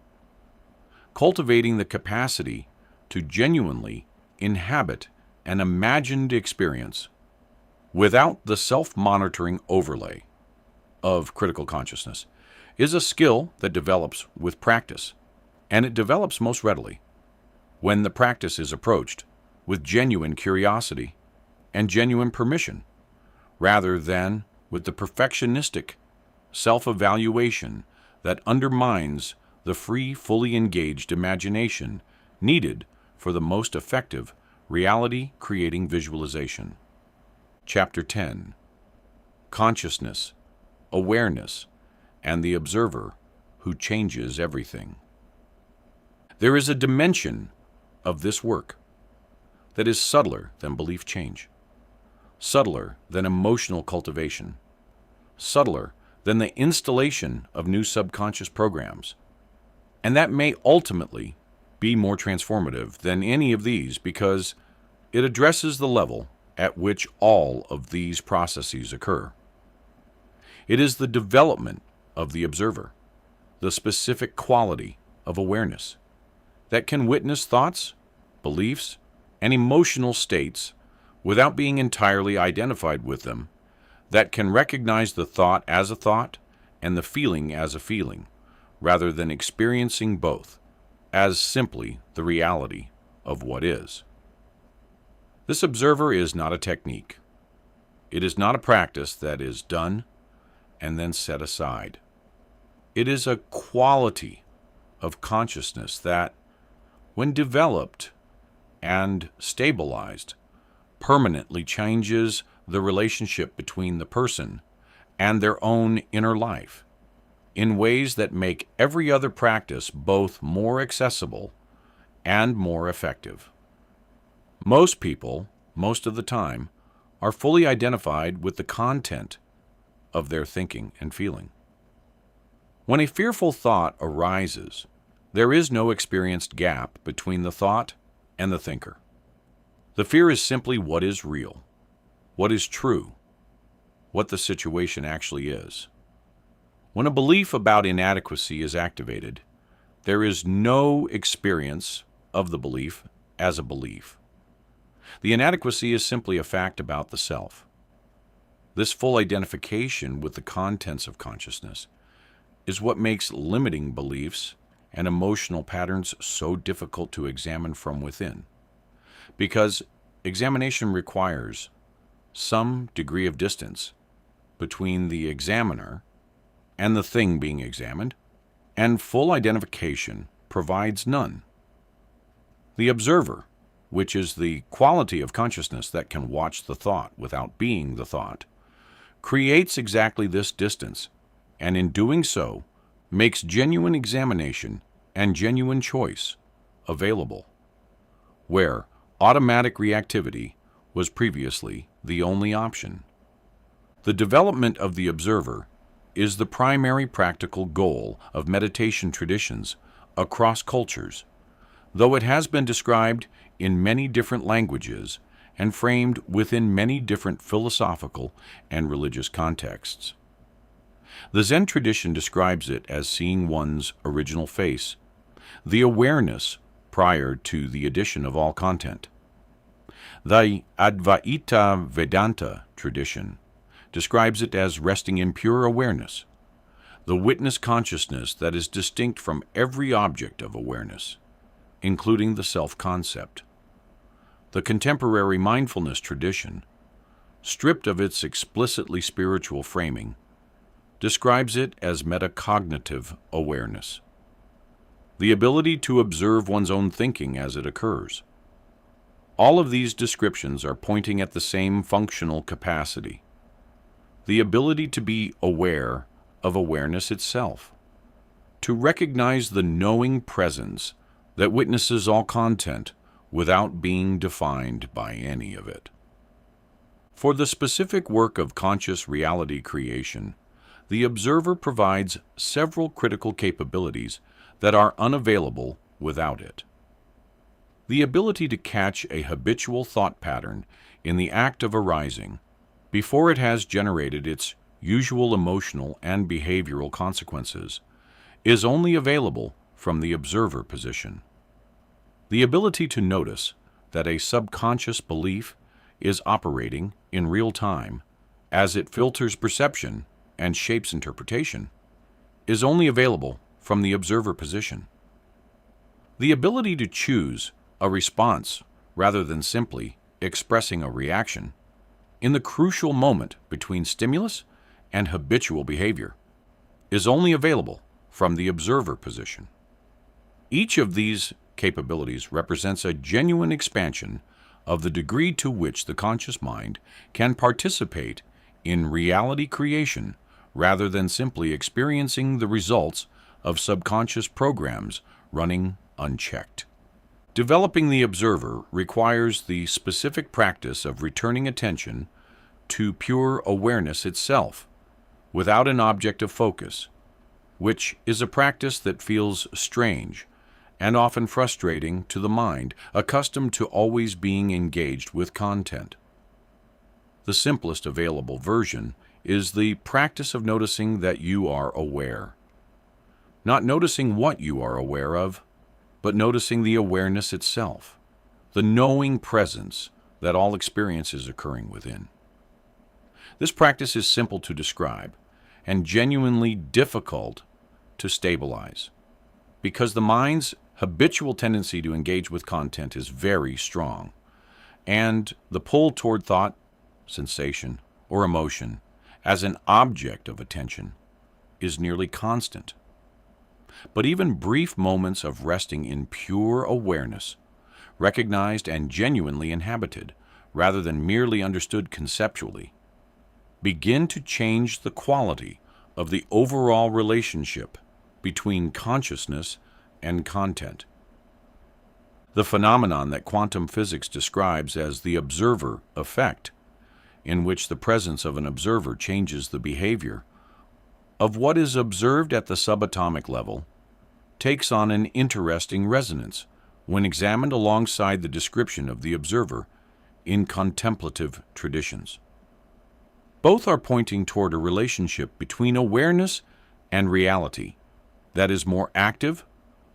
Cultivating the capacity to genuinely inhabit an imagined experience without the self-monitoring overlay of critical consciousness is a skill that develops with practice, and it develops most readily when the practice is approached with genuine curiosity and genuine permission, rather than with the perfectionistic self-evaluation that undermines the free, fully engaged imagination needed for the most effective reality-creating visualization. Chapter 10. Consciousness, Awareness, and the Observer who changes everything. There is a dimension of this work that is subtler than belief change, subtler than emotional cultivation, subtler than the installation of new subconscious programs, and that may ultimately be more transformative than any of these because it addresses the level at which all of these processes occur. It is the development of the observer, the specific quality of awareness that can witness thoughts, beliefs, and emotional states without being entirely identified with them, that can recognize the thought as a thought and the feeling as a feeling, rather than experiencing both as simply the reality of what is. This observer is not a technique. It is not a practice that is done and then set aside. It is a quality of consciousness that, when developed and stabilized, permanently changes the relationship between the person and their own inner life in ways that make every other practice both more accessible and more effective. Most people, most of the time, are fully identified with the content of their thinking and feeling. When a fearful thought arises, there is no experienced gap between the thought and the thinker. The fear is simply what is real, what is true, what the situation actually is. When a belief about inadequacy is activated, there is no experience of the belief as a belief. The inadequacy is simply a fact about the self. This full identification with the contents of consciousness is what makes limiting beliefs and emotional patterns so difficult to examine from within, because examination requires some degree of distance between the examiner and the thing being examined, and full identification provides none. The observer, which is the quality of consciousness that can watch the thought without being the thought, creates exactly this distance, and in doing so, makes genuine examination and genuine choice available, where automatic reactivity was previously the only option. The development of the observer is the primary practical goal of meditation traditions across cultures, though it has been described in many different languages and framed within many different philosophical and religious contexts. The Zen tradition describes it as seeing one's original face, the awareness prior to the addition of all content. The Advaita Vedanta tradition describes it as resting in pure awareness, the witness consciousness that is distinct from every object of awareness, including the self-concept. The contemporary mindfulness tradition, stripped of its explicitly spiritual framing, describes it as metacognitive awareness, the ability to observe one's own thinking as it occurs. All of these descriptions are pointing at the same functional capacity, the ability to be aware of awareness itself, to recognize the knowing presence that witnesses all content without being defined by any of it. For the specific work of conscious reality creation, the observer provides several critical capabilities that are unavailable without it. The ability to catch a habitual thought pattern in the act of arising before it has generated its usual emotional and behavioral consequences is only available from the observer position. The ability to notice that a subconscious belief is operating in real time as it filters perception and shapes interpretation is only available from the observer position. The ability to choose a response rather than simply expressing a reaction in the crucial moment between stimulus and habitual behavior is only available from the observer position. Each of these capabilities represents a genuine expansion of the degree to which the conscious mind can participate in reality creation rather than simply experiencing the results of subconscious programs running unchecked. Developing the observer requires the specific practice of returning attention to pure awareness itself, without an object of focus, which is a practice that feels strange and often frustrating to the mind, accustomed to always being engaged with content. The simplest available version is the practice of noticing that you are aware. Not noticing what you are aware of, but noticing the awareness itself, the knowing presence that all experience is occurring within. This practice is simple to describe and genuinely difficult to stabilize, because the mind's habitual tendency to engage with content is very strong, and the pull toward thought, sensation, or emotion as an object of attention is nearly constant. But even brief moments of resting in pure awareness, recognized and genuinely inhabited, rather than merely understood conceptually, begin to change the quality of the overall relationship between consciousness and content. The phenomenon that quantum physics describes as the observer effect, in which the presence of an observer changes the behavior of what is observed at the subatomic level, takes on an interesting resonance when examined alongside the description of the observer in contemplative traditions. Both are pointing toward a relationship between awareness and reality that is more active,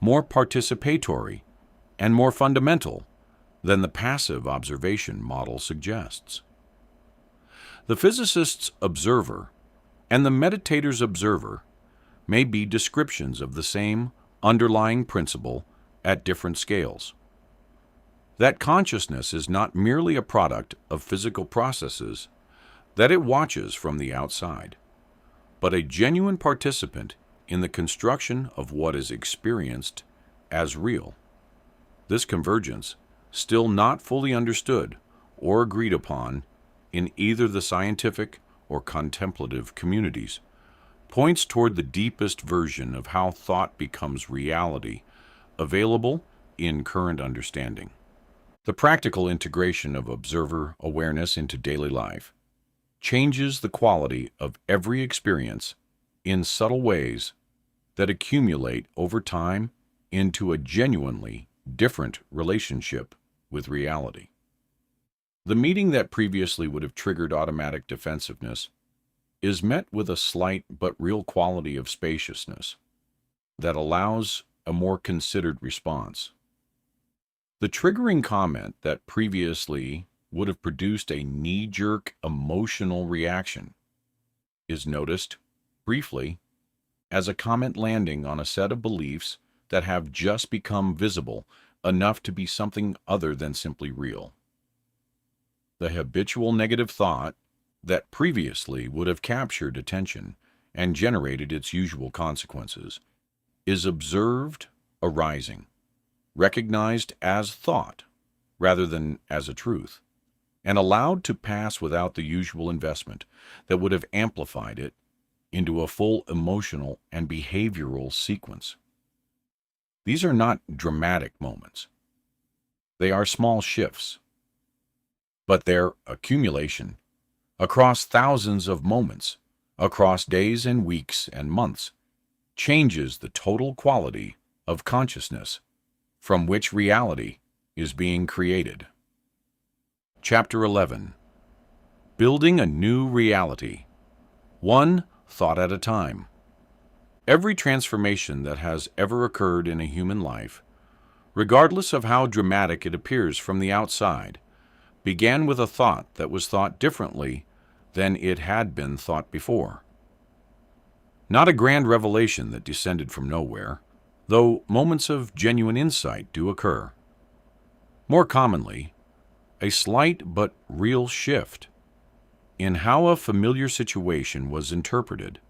more participatory, and more fundamental than the passive observation model suggests. The physicist's observer and the meditator's observer may be descriptions of the same underlying principle at different scales. That consciousness is not merely a product of physical processes that it watches from the outside, but a genuine participant in the construction of what is experienced as real. This convergence, still not fully understood or agreed upon in either the scientific or contemplative communities, points toward the deepest version of how thought becomes reality, available in current understanding. The practical integration of observer awareness into daily life changes the quality of every experience in subtle ways that accumulate over time into a genuinely different relationship with reality. The meeting that previously would have triggered automatic defensiveness is met with a slight but real quality of spaciousness that allows a more considered response. The triggering comment that previously would have produced a knee-jerk emotional reaction is noticed, briefly, as a comment landing on a set of beliefs that have just become visible enough to be something other than simply real. The habitual negative thought that previously would have captured attention and generated its usual consequences is observed arising, recognized as thought rather than as a truth, and allowed to pass without the usual investment that would have amplified it into a full emotional and behavioral sequence. These are not dramatic moments. They are small shifts, but their accumulation across thousands of moments, across days and weeks and months, changes the total quality of consciousness from which reality is being created. Chapter 11. Building a New Reality, One Thought at a Time. Every transformation that has ever occurred in a human life, regardless of how dramatic it appears from the outside, began with a thought that was thought differently than it had been thought before. Not a grand revelation that descended from nowhere, though moments of genuine insight do occur. More commonly, a slight but real shift in how a familiar situation was interpreted,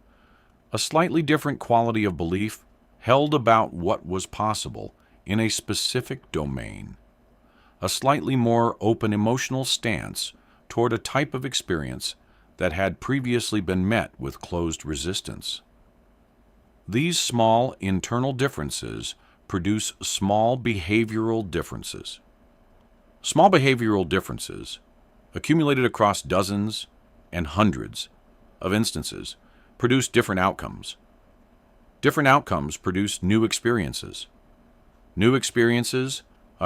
a slightly different quality of belief held about what was possible in a specific domain, a slightly more open emotional stance toward a type of experience that had previously been met with closed resistance. These small internal differences produce small behavioral differences. Small behavioral differences, accumulated across dozens and hundreds of instances, produce different outcomes. Different outcomes produce new experiences. New experiences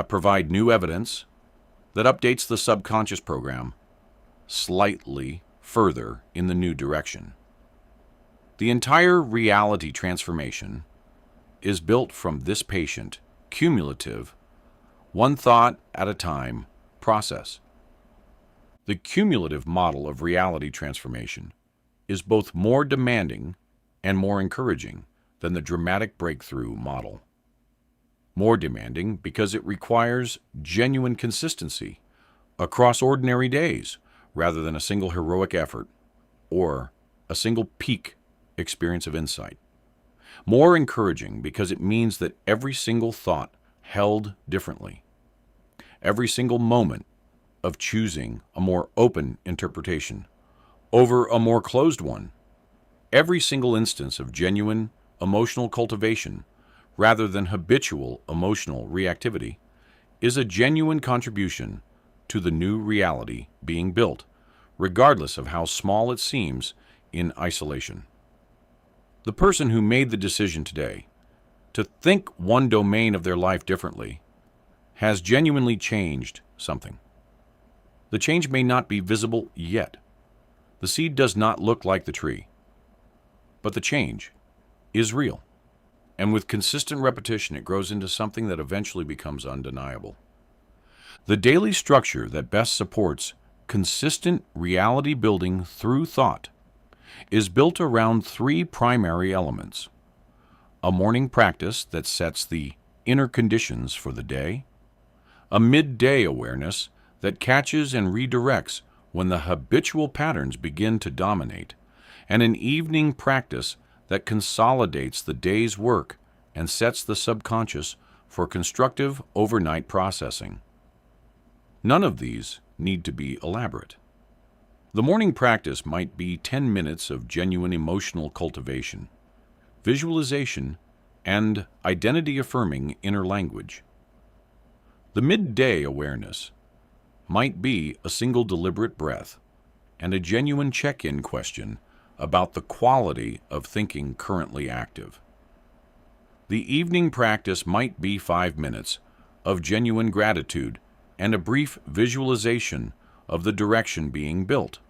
provide new evidence that updates the subconscious program slightly further in the new direction. The entire reality transformation is built from this patient, cumulative, one thought at a time process. The cumulative model of reality transformation is both more demanding and more encouraging than the dramatic breakthrough model. More demanding because it requires genuine consistency across ordinary days rather than a single heroic effort or a single peak experience of insight. More encouraging because it means that every single thought held differently, every single moment of choosing a more open interpretation over a more closed one, every single instance of genuine emotional cultivation rather than habitual emotional reactivity is a genuine contribution to the new reality being built, regardless of how small it seems in isolation. The person who made the decision today to think one domain of their life differently has genuinely changed something. The change may not be visible yet. The seed does not look like the tree, but the change is real. And with consistent repetition, it grows into something that eventually becomes undeniable. The daily structure that best supports consistent reality building through thought is built around three primary elements: a morning practice that sets the inner conditions for the day, a midday awareness that catches and redirects when the habitual patterns begin to dominate, and an evening practice that consolidates the day's work and sets the subconscious for constructive overnight processing. None of these need to be elaborate. The morning practice might be 10 minutes of genuine emotional cultivation, visualization, and identity-affirming inner language. The midday awareness might be a single deliberate breath and a genuine check-in question about the quality of thinking currently active. The evening practice might be 5 minutes of genuine gratitude and a brief visualization of the direction being built.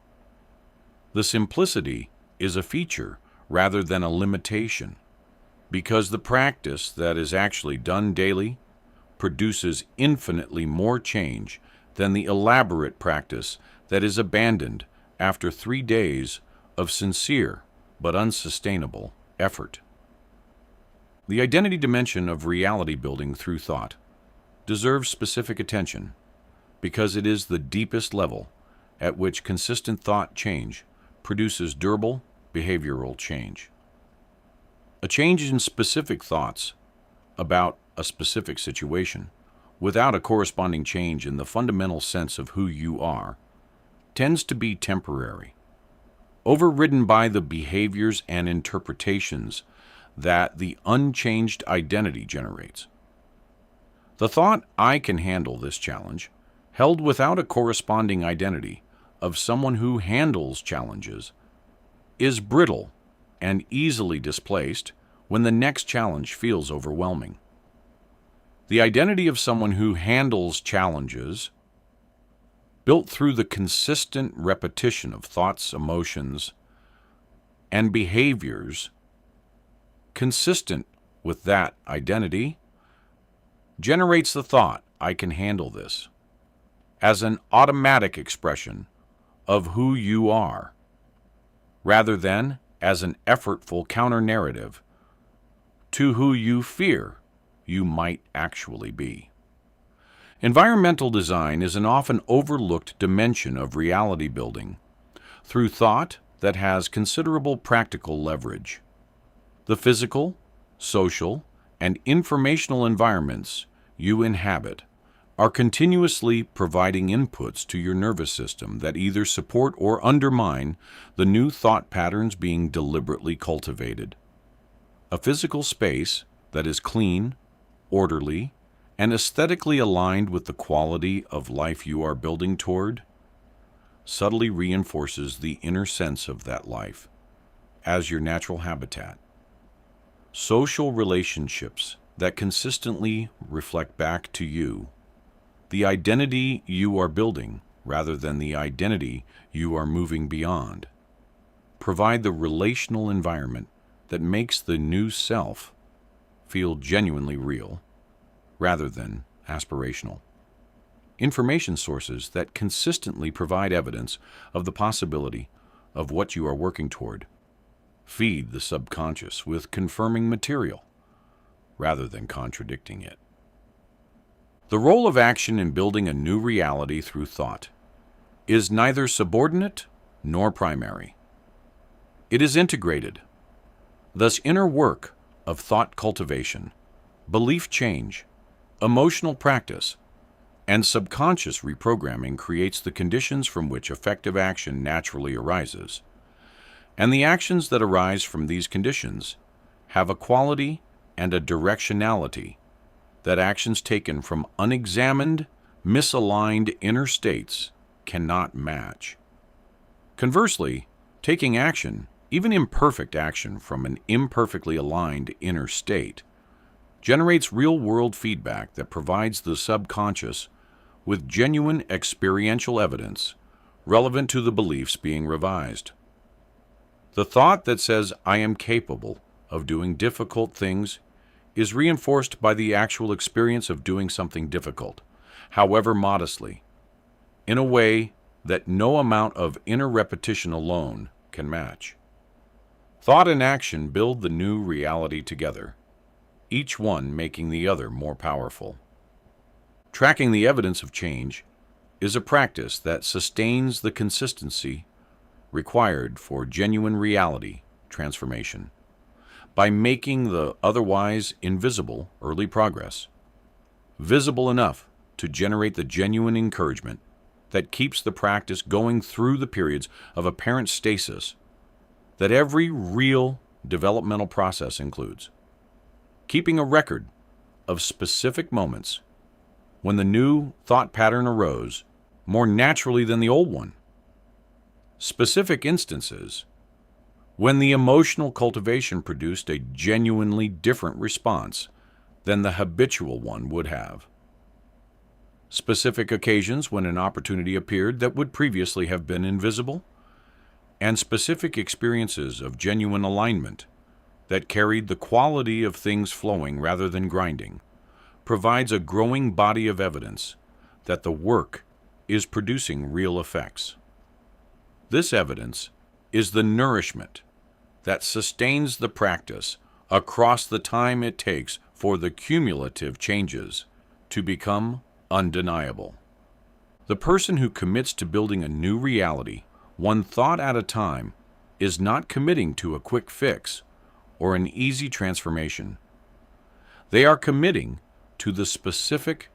The simplicity is a feature rather than a limitation, because the practice that is actually done daily produces infinitely more change than the elaborate practice that is abandoned after 3 days of sincere but unsustainable effort. The identity dimension of reality building through thought deserves specific attention because it is the deepest level at which consistent thought change produces durable behavioral change. A change in specific thoughts about a specific situation without a corresponding change in the fundamental sense of who you are tends to be temporary, overridden by the behaviors and interpretations that the unchanged identity generates. The thought, "I can handle this challenge," held without a corresponding identity of someone who handles challenges, is brittle and easily displaced when the next challenge feels overwhelming. The identity of someone who handles challenges, built through the consistent repetition of thoughts, emotions, and behaviors consistent with that identity, generates the thought, "I can handle this," as an automatic expression of who you are, rather than as an effortful counter-narrative to who you fear you might actually be. Environmental design is an often overlooked dimension of reality building through thought that has considerable practical leverage. The physical social, and informational environments you inhabit are continuously providing inputs to your nervous system that either support or undermine the new thought patterns being deliberately cultivated. A physical space that is clean, orderly, and aesthetically aligned with the quality of life you are building toward subtly reinforces the inner sense of that life as your natural habitat. Social relationships that consistently reflect back to you the identity you are building rather than the identity you are moving beyond provide the relational environment that makes the new self feel genuinely real rather than aspirational. Information sources that consistently provide evidence of the possibility of what you are working toward feed the subconscious with confirming material rather than contradicting it. The role of action in building a new reality through thought is neither subordinate nor primary. It is integrated. Thus, inner work of thought cultivation, belief change, emotional practice, and subconscious reprogramming creates the conditions from which effective action naturally arises. And the actions that arise from these conditions have a quality and a directionality that actions taken from unexamined, misaligned inner states cannot match. Conversely, taking action, even imperfect action from an imperfectly aligned inner state, generates real-world feedback that provides the subconscious with genuine experiential evidence relevant to the beliefs being revised. The thought that says, "I am capable of doing difficult things," is reinforced by the actual experience of doing something difficult, however modestly, in a way that no amount of inner repetition alone can match. Thought and action build the new reality together, each one making the other more powerful. Tracking the evidence of change is a practice that sustains the consistency required for genuine reality transformation by making the otherwise invisible early progress visible enough to generate the genuine encouragement that keeps the practice going through the periods of apparent stasis that every real developmental process includes. Keeping a record of specific moments when the new thought pattern arose more naturally than the old one. Specific instances when the emotional cultivation produced a genuinely different response than the habitual one would have. Specific occasions when an opportunity appeared that would previously have been invisible, and specific experiences of genuine alignment that carried the quality of things flowing rather than grinding, provides a growing body of evidence that the work is producing real effects. This evidence is the nourishment that sustains the practice across the time it takes for the cumulative changes to become undeniable. The person who commits to building a new reality, one thought at a time, is not committing to a quick fix or an easy transformation. They are committing to the specific,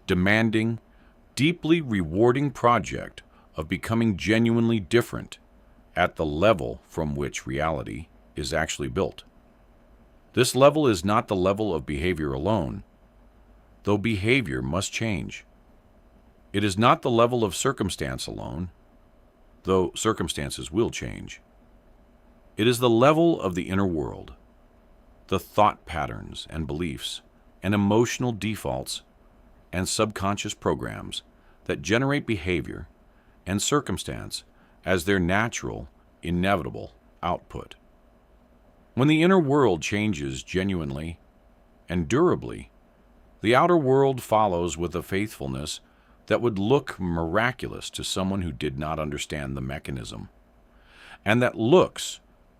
demanding, deeply rewarding project of becoming genuinely different at the level from which reality is actually built. This level is not the level of behavior alone, though behavior must change. It is not the level of circumstance alone, though circumstances will change. It is the level of the inner world, the thought patterns and beliefs and emotional defaults and subconscious programs that generate behavior and circumstance as their natural, inevitable output. When the inner world changes genuinely and durably, the outer world follows with a faithfulness that would look miraculous to someone who did not understand the mechanism, and that looks,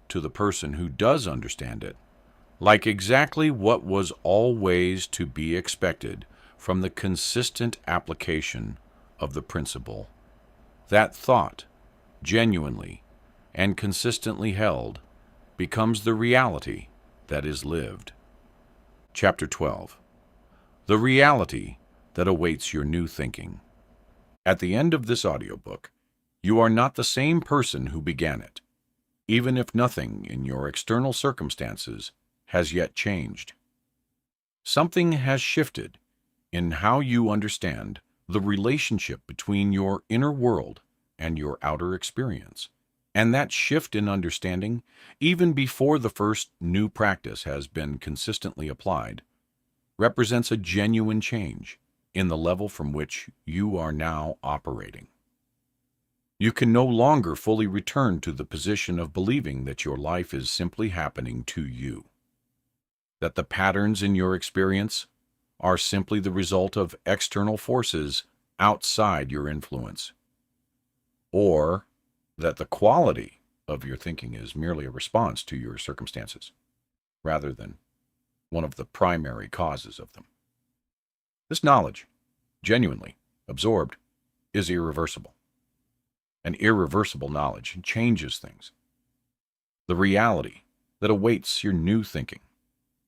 to the person who does understand it, like exactly what was always to be expected from the consistent application of the principle. That thought, genuinely and consistently held, becomes the reality that is lived. Chapter 12. The reality that awaits your new thinking. At the end of this audiobook, you are not the same person who began it, even if nothing in your external circumstances has yet changed. Something has shifted in how you understand the relationship between your inner world and your outer experience. And that shift in understanding, even before the first new practice has been consistently applied, represents a genuine change in the level from which you are now operating. You can no longer fully return to the position of believing that your life is simply happening to you, that the patterns in your experience are simply the result of external forces outside your influence, or that the quality of your thinking is merely a response to your circumstances, rather than one of the primary causes of them. This knowledge, genuinely absorbed, is irreversible. And irreversible knowledge changes things. The reality that awaits your new thinking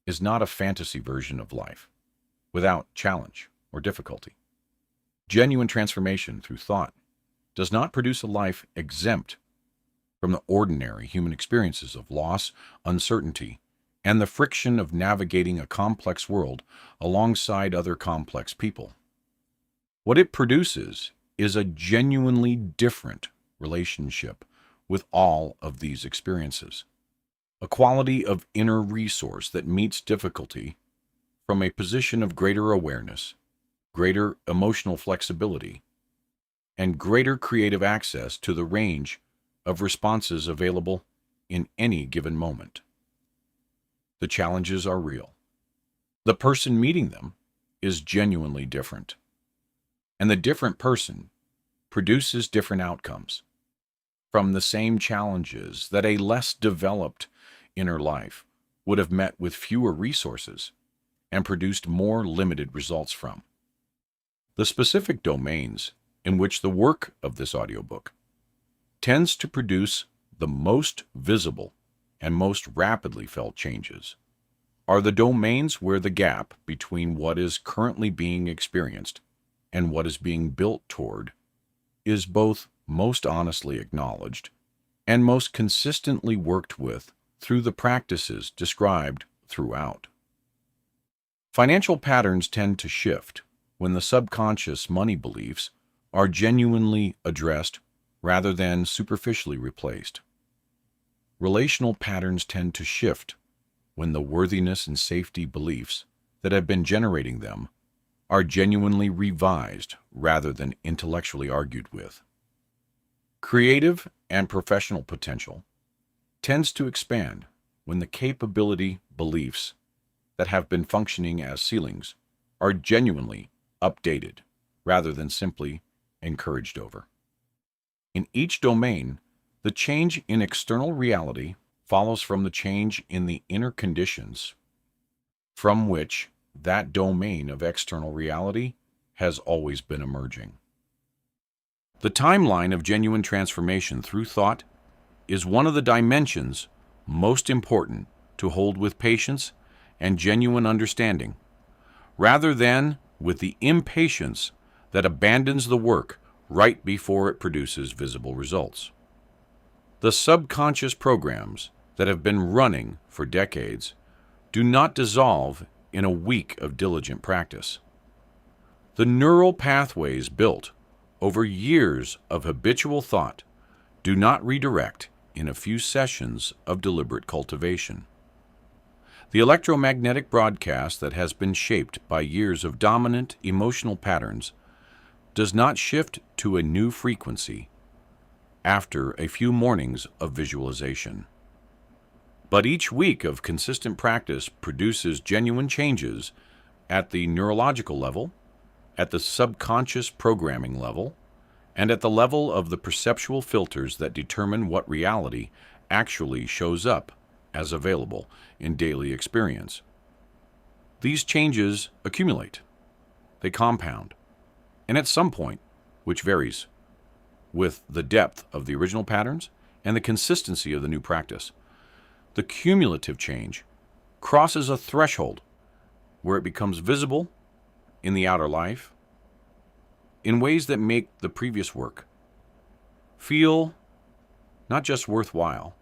is not a fantasy version of life, without challenge or difficulty. Genuine transformation through thought does not produce a life exempt from the ordinary human experiences of loss, uncertainty, and the friction of navigating a complex world alongside other complex people. What it produces is a genuinely different relationship with all of these experiences, a quality of inner resource that meets difficulty from a position of greater awareness, greater emotional flexibility, and greater creative access to the range of responses available in any given moment. The challenges are real. The person meeting them is genuinely different. And the different person produces different outcomes from the same challenges that a less developed inner life would have met with fewer resources and produced more limited results from. The specific domains in which the work of this audiobook tends to produce the most visible and most rapidly felt changes are the domains where the gap between what is currently being experienced and what is being built toward is both most honestly acknowledged and most consistently worked with through the practices described throughout. Financial patterns tend to shift when the subconscious money beliefs are genuinely addressed rather than superficially replaced. Relational patterns tend to shift when the worthiness and safety beliefs that have been generating them are genuinely revised rather than intellectually argued with. Creative and professional potential tends to expand when the capability beliefs that have been functioning as ceilings are genuinely updated rather than simply encouraged over. In each domain, the change in external reality follows from the change in the inner conditions from which that domain of external reality has always been emerging. The timeline of genuine transformation through thought is one of the dimensions most important to hold with patience and genuine understanding, rather than with the impatience that abandons the work right before it produces visible results. The subconscious programs that have been running for decades do not dissolve in a week of diligent practice. The neural pathways built over years of habitual thought do not redirect in a few sessions of deliberate cultivation. The electromagnetic broadcast that has been shaped by years of dominant emotional patterns does not shift to a new frequency after a few mornings of visualization. But each week of consistent practice produces genuine changes at the neurological level, at the subconscious programming level, and at the level of the perceptual filters that determine what reality actually shows up as available in daily experience. These changes accumulate, they compound, and at some point, which varies with the depth of the original patterns and the consistency of the new practice, the cumulative change crosses a threshold where it becomes visible in the outer life in ways that make the previous work feel not just worthwhile,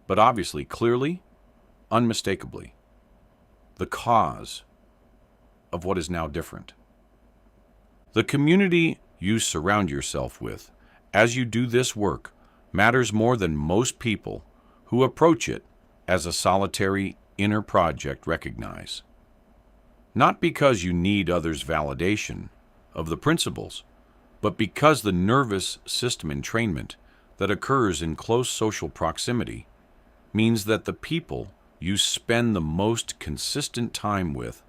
but obviously, clearly, unmistakably, the cause of what is now different. The community you surround yourself with as you do this work matters more than most people who approach it as a solitary inner project recognize. Not because you need others' validation of the principles, but because the nervous system entrainment that occurs in close social proximity means that the people you spend the most consistent time with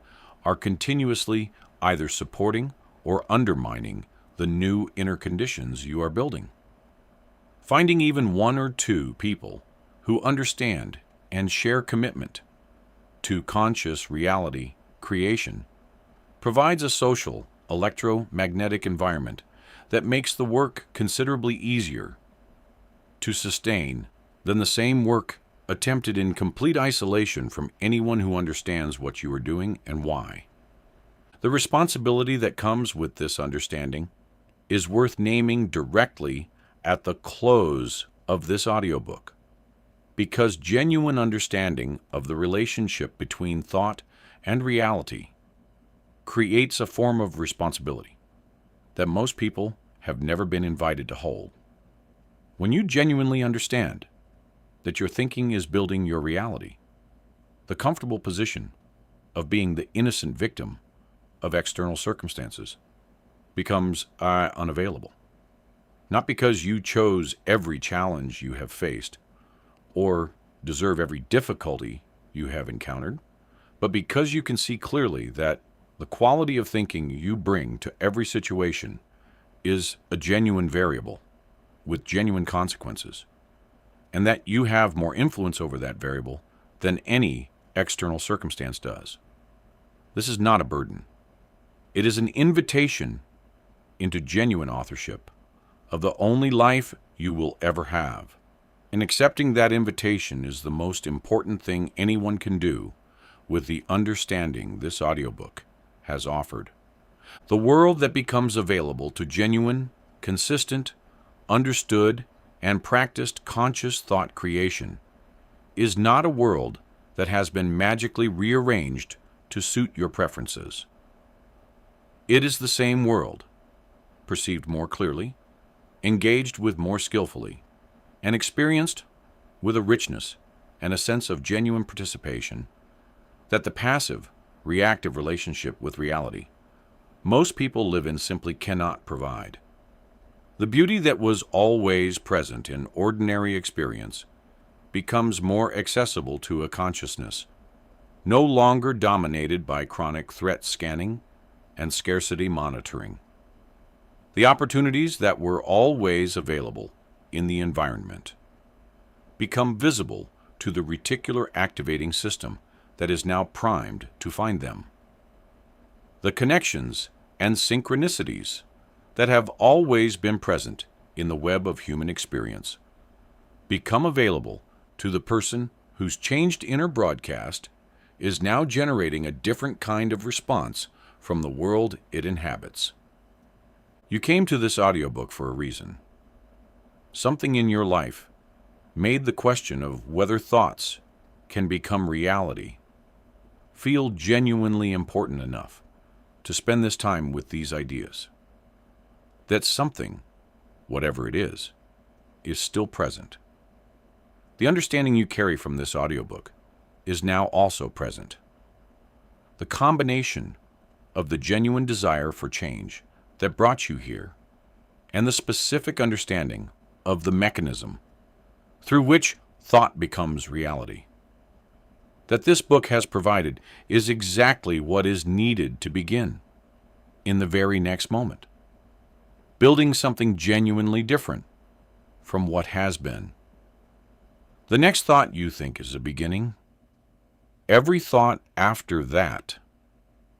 are continuously either supporting or undermining the new inner conditions you are building. Finding even one or two people who understand and share commitment to conscious reality creation provides a social, electromagnetic environment that makes the work considerably easier to sustain than the same work attempted in complete isolation from anyone who understands what you are doing and why. The responsibility that comes with this understanding is worth naming directly at the close of this audiobook, because genuine understanding of the relationship between thought and reality creates a form of responsibility that most people have never been invited to hold. When you genuinely understand that your thinking is building your reality, the comfortable position of being the innocent victim of external circumstances becomes unavailable. Not because you chose every challenge you have faced or deserve every difficulty you have encountered, but because you can see clearly that the quality of thinking you bring to every situation is a genuine variable with genuine consequences, and that you have more influence over that variable than any external circumstance does. This is not a burden. It is an invitation into genuine authorship of the only life you will ever have. And accepting that invitation is the most important thing anyone can do with the understanding this audiobook has offered. The world that becomes available to genuine, consistent, understood, and practiced conscious thought creation is not a world that has been magically rearranged to suit your preferences. It is the same world, perceived more clearly, engaged with more skillfully, and experienced with a richness and a sense of genuine participation that the passive, reactive relationship with reality most people live in simply cannot provide. The beauty that was always present in ordinary experience becomes more accessible to a consciousness no longer dominated by chronic threat scanning and scarcity monitoring. The opportunities that were always available in the environment become visible to the reticular activating system that is now primed to find them. The connections and synchronicities that have always been present in the web of human experience become available to the person whose changed inner broadcast is now generating a different kind of response from the world it inhabits. You came to this audiobook for a reason. Something in your life made the question of whether thoughts can become reality feel genuinely important enough to spend this time with these ideas. That something, whatever it is still present. The understanding you carry from this audiobook is now also present. The combination of the genuine desire for change that brought you here and the specific understanding of the mechanism through which thought becomes reality that this book has provided is exactly what is needed to begin in the very next moment, building something genuinely different from what has been. The next thought you think is a beginning. Every thought after that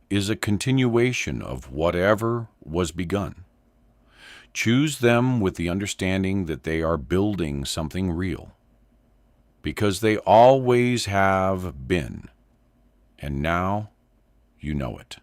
is a continuation of whatever was begun. Choose them with the understanding that they are building something real, because they always have been, and now you know it.